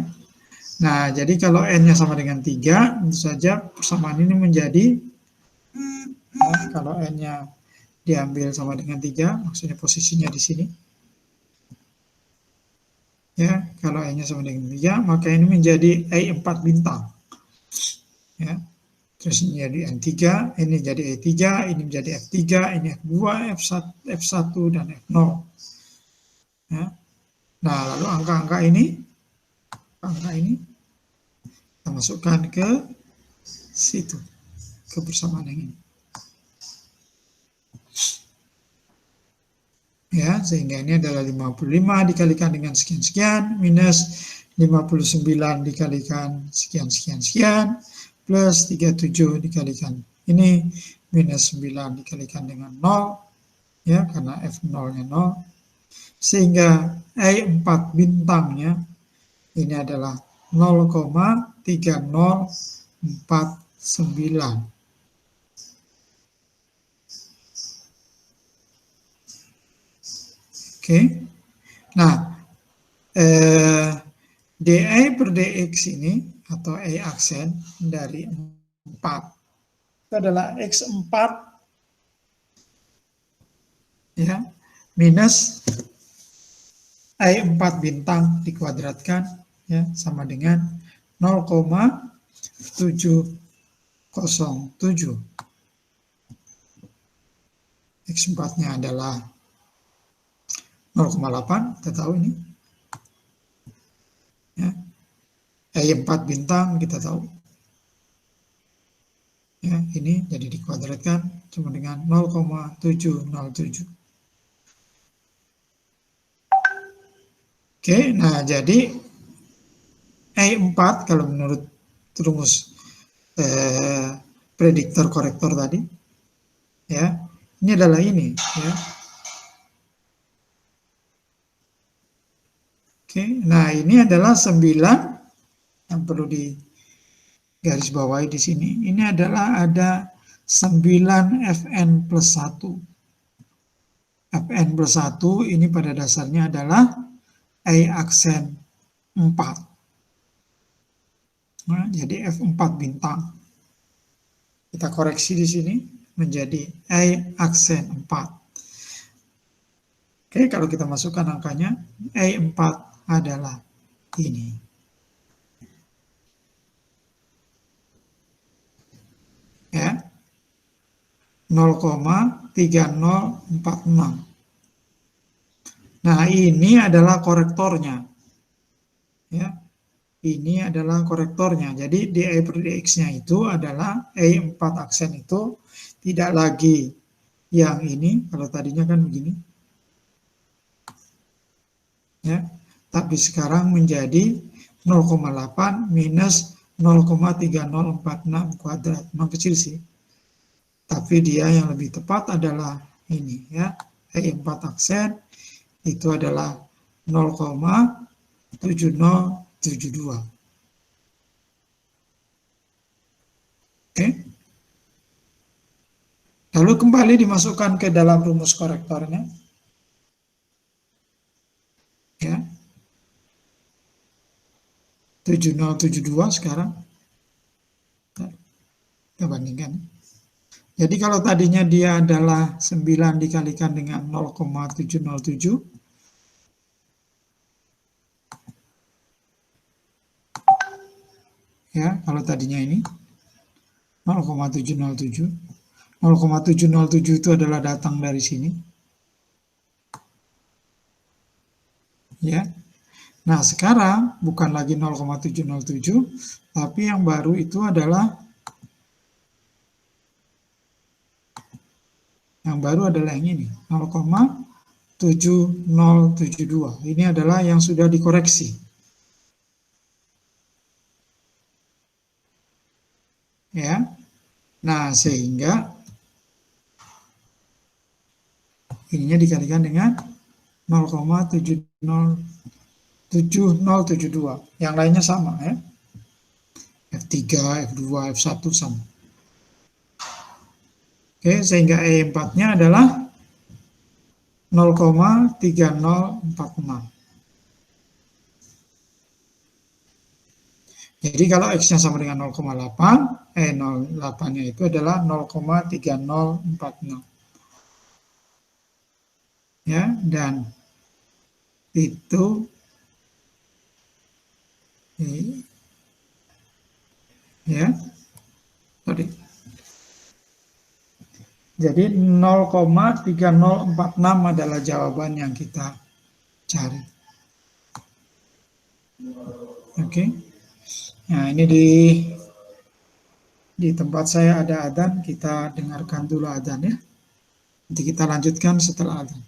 Nah, jadi kalau N-nya sama dengan 3, tentu saja persamaan ini menjadi, kalau N-nya diambil sama dengan 3, maksudnya posisinya di sini. Ya, kalau N-nya sama dengan 3, maka ini menjadi A4 bintang. Ya. Terus ini jadi N3, ini jadi E3, ini menjadi F3, ini F2, F1 dan F0. Ya. Nah, lalu angka-angka ini kita masukkan ke situ, ke persamaan yang ini. Ya, sehingga ini adalah 55 dikalikan dengan sekian-sekian, minus 59 dikalikan sekian-sekian-sekian, plus 37 dikalikan ini, minus 9 dikalikan dengan 0, ya, karena F0-nya 0. Sehingga E4 bintangnya ini adalah 0,3049. Oke, nah dA per dx ini atau E aksen dari 4 itu adalah X4 ya minus E4 bintang dikuadratkan ya sama dengan 0,707. X4-nya adalah 0,8, kita tahu ini. Ya. E4 bintang kita tahu. Ya, ini jadi dikuadratkan sama dengan 0,707. Oke, nah jadi E4 kalau menurut rumus prediktor korektor tadi, ya, ini adalah ini, ya. Oke, nah ini adalah 9 yang perlu di garis bawahi di sini. Ini adalah ada 9 Fn plus 1. Fn plus 1 ini pada dasarnya adalah E aksen 4. Nah, jadi F4 bintang. Kita koreksi di sini menjadi E aksen 4. Oke, kalau kita masukkan angkanya, E4 adalah ini. Ya. 0,3046. Nah, ini adalah korektornya. Ya. ini adalah korektornya. Jadi dI per dx-nya itu adalah E4 aksen itu tidak lagi yang ini, kalau tadinya kan begini. Ya, tapi sekarang menjadi 0,8 minus 0,3046 kuadrat. Memang kecil sih. Tapi dia yang lebih tepat adalah ini ya. E4 aksen itu adalah 0,7072. Oke. Lalu kembali dimasukkan ke dalam rumus korektornya. Ya. 7072 sekarang. Kita bandingkan. Jadi kalau tadinya dia adalah 9 dikalikan dengan 0,707. Ya, kalau tadinya ini 0,707. 0,707 itu adalah datang dari sini. Ya. Nah, sekarang bukan lagi 0,707, tapi yang baru itu adalah yang ini, 0,7072. Ini adalah yang sudah dikoreksi. Ya. Nah, sehingga ininya dikalikan dengan 0,7072. Yang lainnya sama ya. F3, F2, F1 sama. Oke, sehingga E4-nya adalah 0,3046. Jadi kalau X-nya sama dengan 0,8, 0,8-nya itu adalah 0,3046. Ya, dan itu ya, sorry. Jadi 0,3046 adalah jawaban yang kita cari. Oke. Nah, ini di tempat saya ada adzan, kita dengarkan dulu adzan ya. Nanti kita lanjutkan setelah adzan.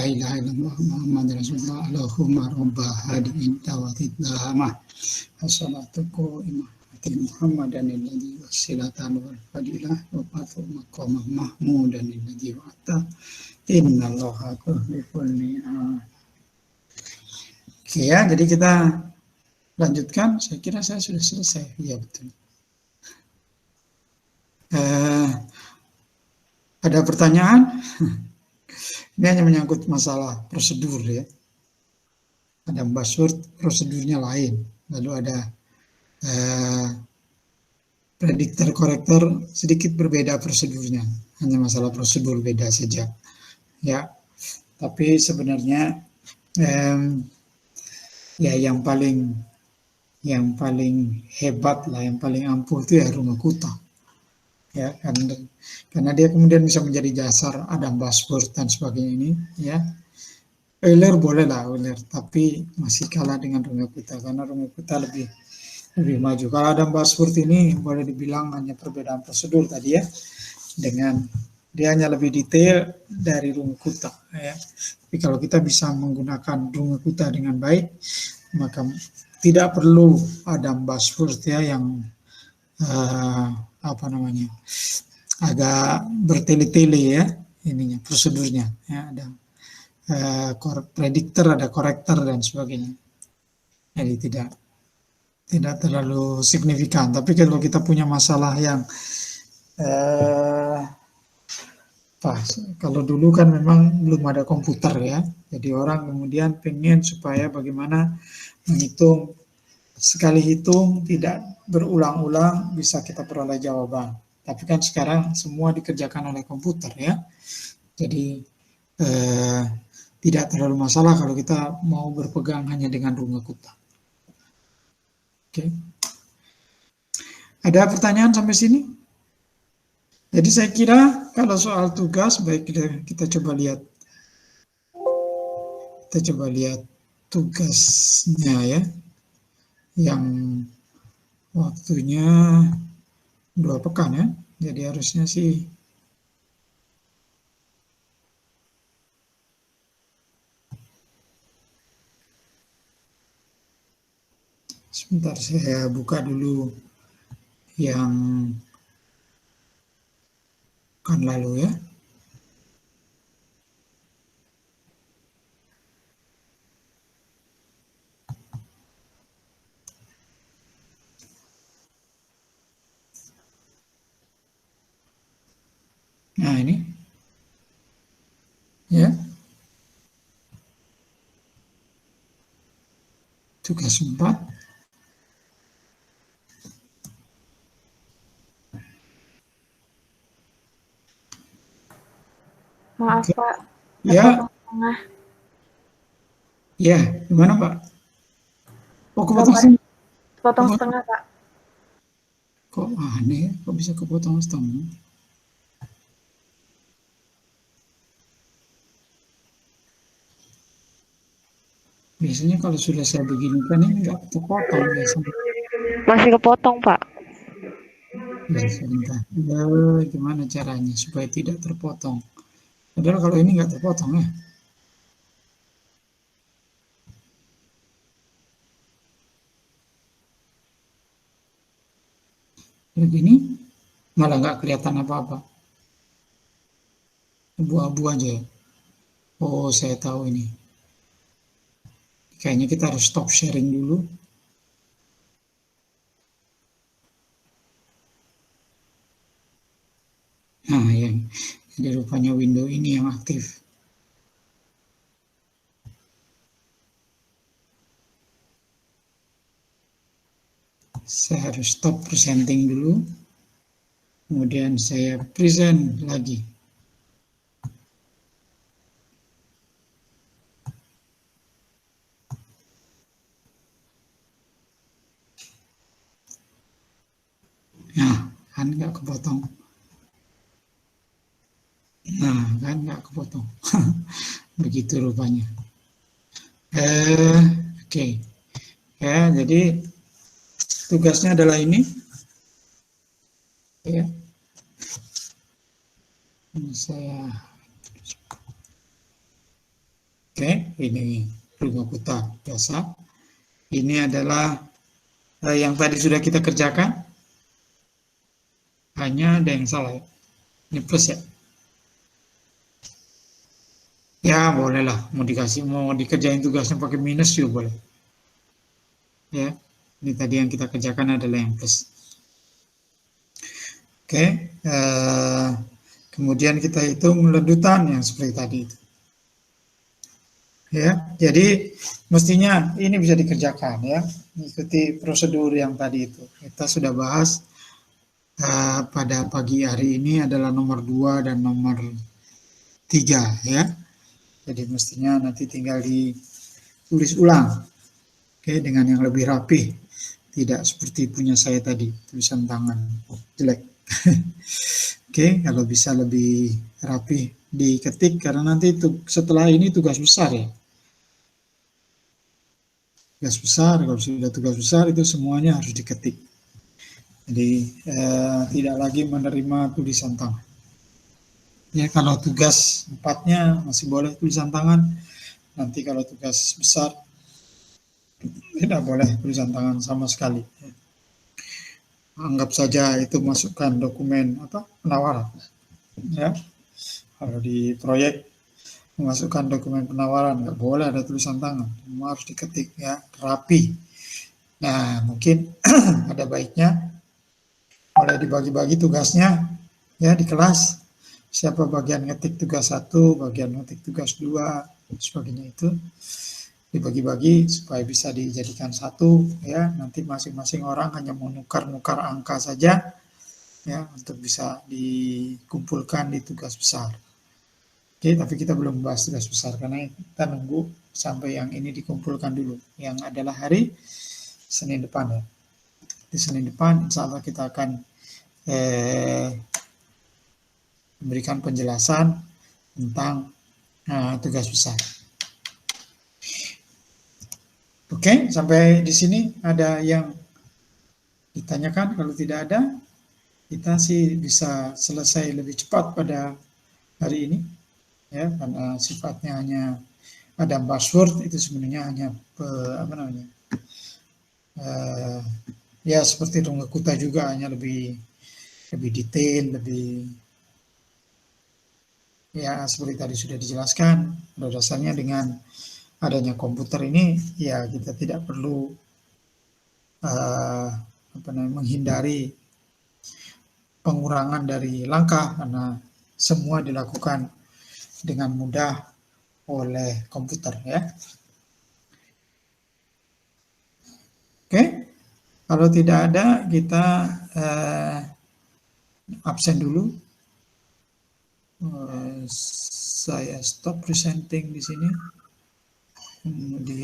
la ilaha illallah Muhammad Rasulullah Allahumma rabba hadihi da'wati tamah wassalatu qimah Muhammadan alladzi wasilatan wal fadilah wa fatu maqamah mahmudan alladzi wa'ata innallaha yuhibbul ni'am. Oke ya, jadi kita lanjutkan. Saya kira saya sudah selesai. Iya betul. Ada pertanyaan? Ini hanya menyangkut masalah prosedur ya. Ada buzzword, prosedurnya lain. Lalu ada prediktor korektor, sedikit berbeda prosedurnya. Hanya masalah prosedur beda saja. Ya, tapi sebenarnya ya yang paling hebat lah, yang paling ampuh itu ya Runge Kutta. Ya, karena dia kemudian bisa menjadi dasar Adam Bashforth dan sebagainya ini, ya. Euler boleh lah, Euler, tapi masih kalah dengan Runge Kutta karena Runge Kutta lebih maju. Kalau Adam Bashforth ini boleh dibilang hanya perbedaan prosedur tadi ya, dengan dia hanya lebih detail dari Runge Kutta, ya. Tapi kalau kita bisa menggunakan Runge Kutta dengan baik, maka tidak perlu Adam Bashforth ya yang agak bertele-tele ya ininya prosedurnya ya, ada prediktor, ada korektor dan sebagainya. Jadi tidak terlalu signifikan. Tapi kalau kita punya masalah yang kalau dulu kan memang belum ada komputer ya, jadi orang kemudian pengen supaya bagaimana menghitung, sekali hitung tidak berulang-ulang bisa kita peroleh jawaban. Tapi kan sekarang semua dikerjakan oleh komputer ya. Jadi tidak terlalu masalah kalau kita mau berpegang hanya dengan Runge Kutta. Oke. Ada pertanyaan sampai sini? Jadi saya kira kalau soal tugas, baik kita coba lihat. Kita coba lihat tugasnya ya. Yang waktunya 2 pekan ya, jadi harusnya sih sebentar saya buka dulu yang kan lalu ya. Nah ini ya, tugas 4. Maaf Oke. Pak, Ya, tengah. ya gimana Pak? Oh kepotong setengah. Potong setengah Pak. Kok aneh, kok bisa kepotong setengah? Biasanya kalau sudah saya begini kan ini nggak terpotong biasanya. Masih kepotong, Pak. Ya sebentar. Gimana caranya supaya tidak terpotong? Padahal kalau ini nggak terpotong ya. Begini malah nggak kelihatan apa-apa. Abu-abu aja. Oh saya tahu ini. Kayaknya kita harus stop sharing dulu. Nah, jadi rupanya window ini yang aktif. Saya harus stop presenting dulu. Kemudian saya present lagi. Nah, kan nggak kepotong. Nah, kan nggak kepotong. Begitu rupanya. Oke. Ya, jadi tugasnya adalah ini. Ya. Ini saya ini Rungo Kuta biasa. Ini adalah yang tadi sudah kita kerjakan. Hanya ada yang salah. Ini plus ya. Ya bolehlah, mau dikerjain tugasnya pakai minus juga boleh. Ya, ini tadi yang kita kerjakan adalah yang plus. Oke, kemudian kita hitung ledutan yang seperti tadi itu. Ya, jadi mestinya ini bisa dikerjakan ya, mengikuti prosedur yang tadi itu. Kita sudah bahas pada pagi hari ini adalah nomor 2 dan nomor 3 ya. Jadi mestinya nanti tinggal ditulis ulang, oke, dengan yang lebih rapi, tidak seperti punya saya tadi, tulisan tangan jelek. Oke, kalau bisa lebih rapi diketik, karena nanti setelah ini tugas besar ya. Tugas besar, kalau sudah tugas besar itu semuanya harus diketik. Jadi tidak lagi menerima tulisan tangan. Ya, kalau tugas 4-nya masih boleh tulisan tangan. Nanti kalau tugas besar tidak boleh tulisan tangan sama sekali. Anggap saja itu masukkan dokumen penawaran. Ya, kalau di proyek memasukkan dokumen penawaran nggak boleh ada tulisan tangan, semua harus diketik ya, rapi. Nah, mungkin ada baiknya mulai dibagi-bagi tugasnya ya di kelas. Siapa bagian ngetik tugas 1, bagian ngetik tugas 2, sebagainya itu dibagi-bagi supaya bisa dijadikan satu ya. Nanti masing-masing orang hanya menukar-nukar angka saja ya untuk bisa dikumpulkan di tugas besar. Oke, tapi kita belum bahas tugas besar karena kita nunggu sampai yang ini dikumpulkan dulu, yang adalah hari Senin depan ya. Di Senin depan insya Allah kita akan memberikan penjelasan tentang tugas besar. Oke, sampai di sini ada yang ditanyakan? Kalau tidak ada, kita sih bisa selesai lebih cepat pada hari ini, ya, karena sifatnya hanya ada password, itu sebenarnya hanya ya seperti Rungo Kuta juga, hanya lebih detail, lebih ya seperti tadi sudah dijelaskan. Pada dasarnya dengan adanya komputer ini ya kita tidak perlu menghindari pengurangan dari langkah karena semua dilakukan dengan mudah oleh komputer ya. Oke, kalau tidak ada kita absen dulu. Saya stop presenting di sini. Kemudian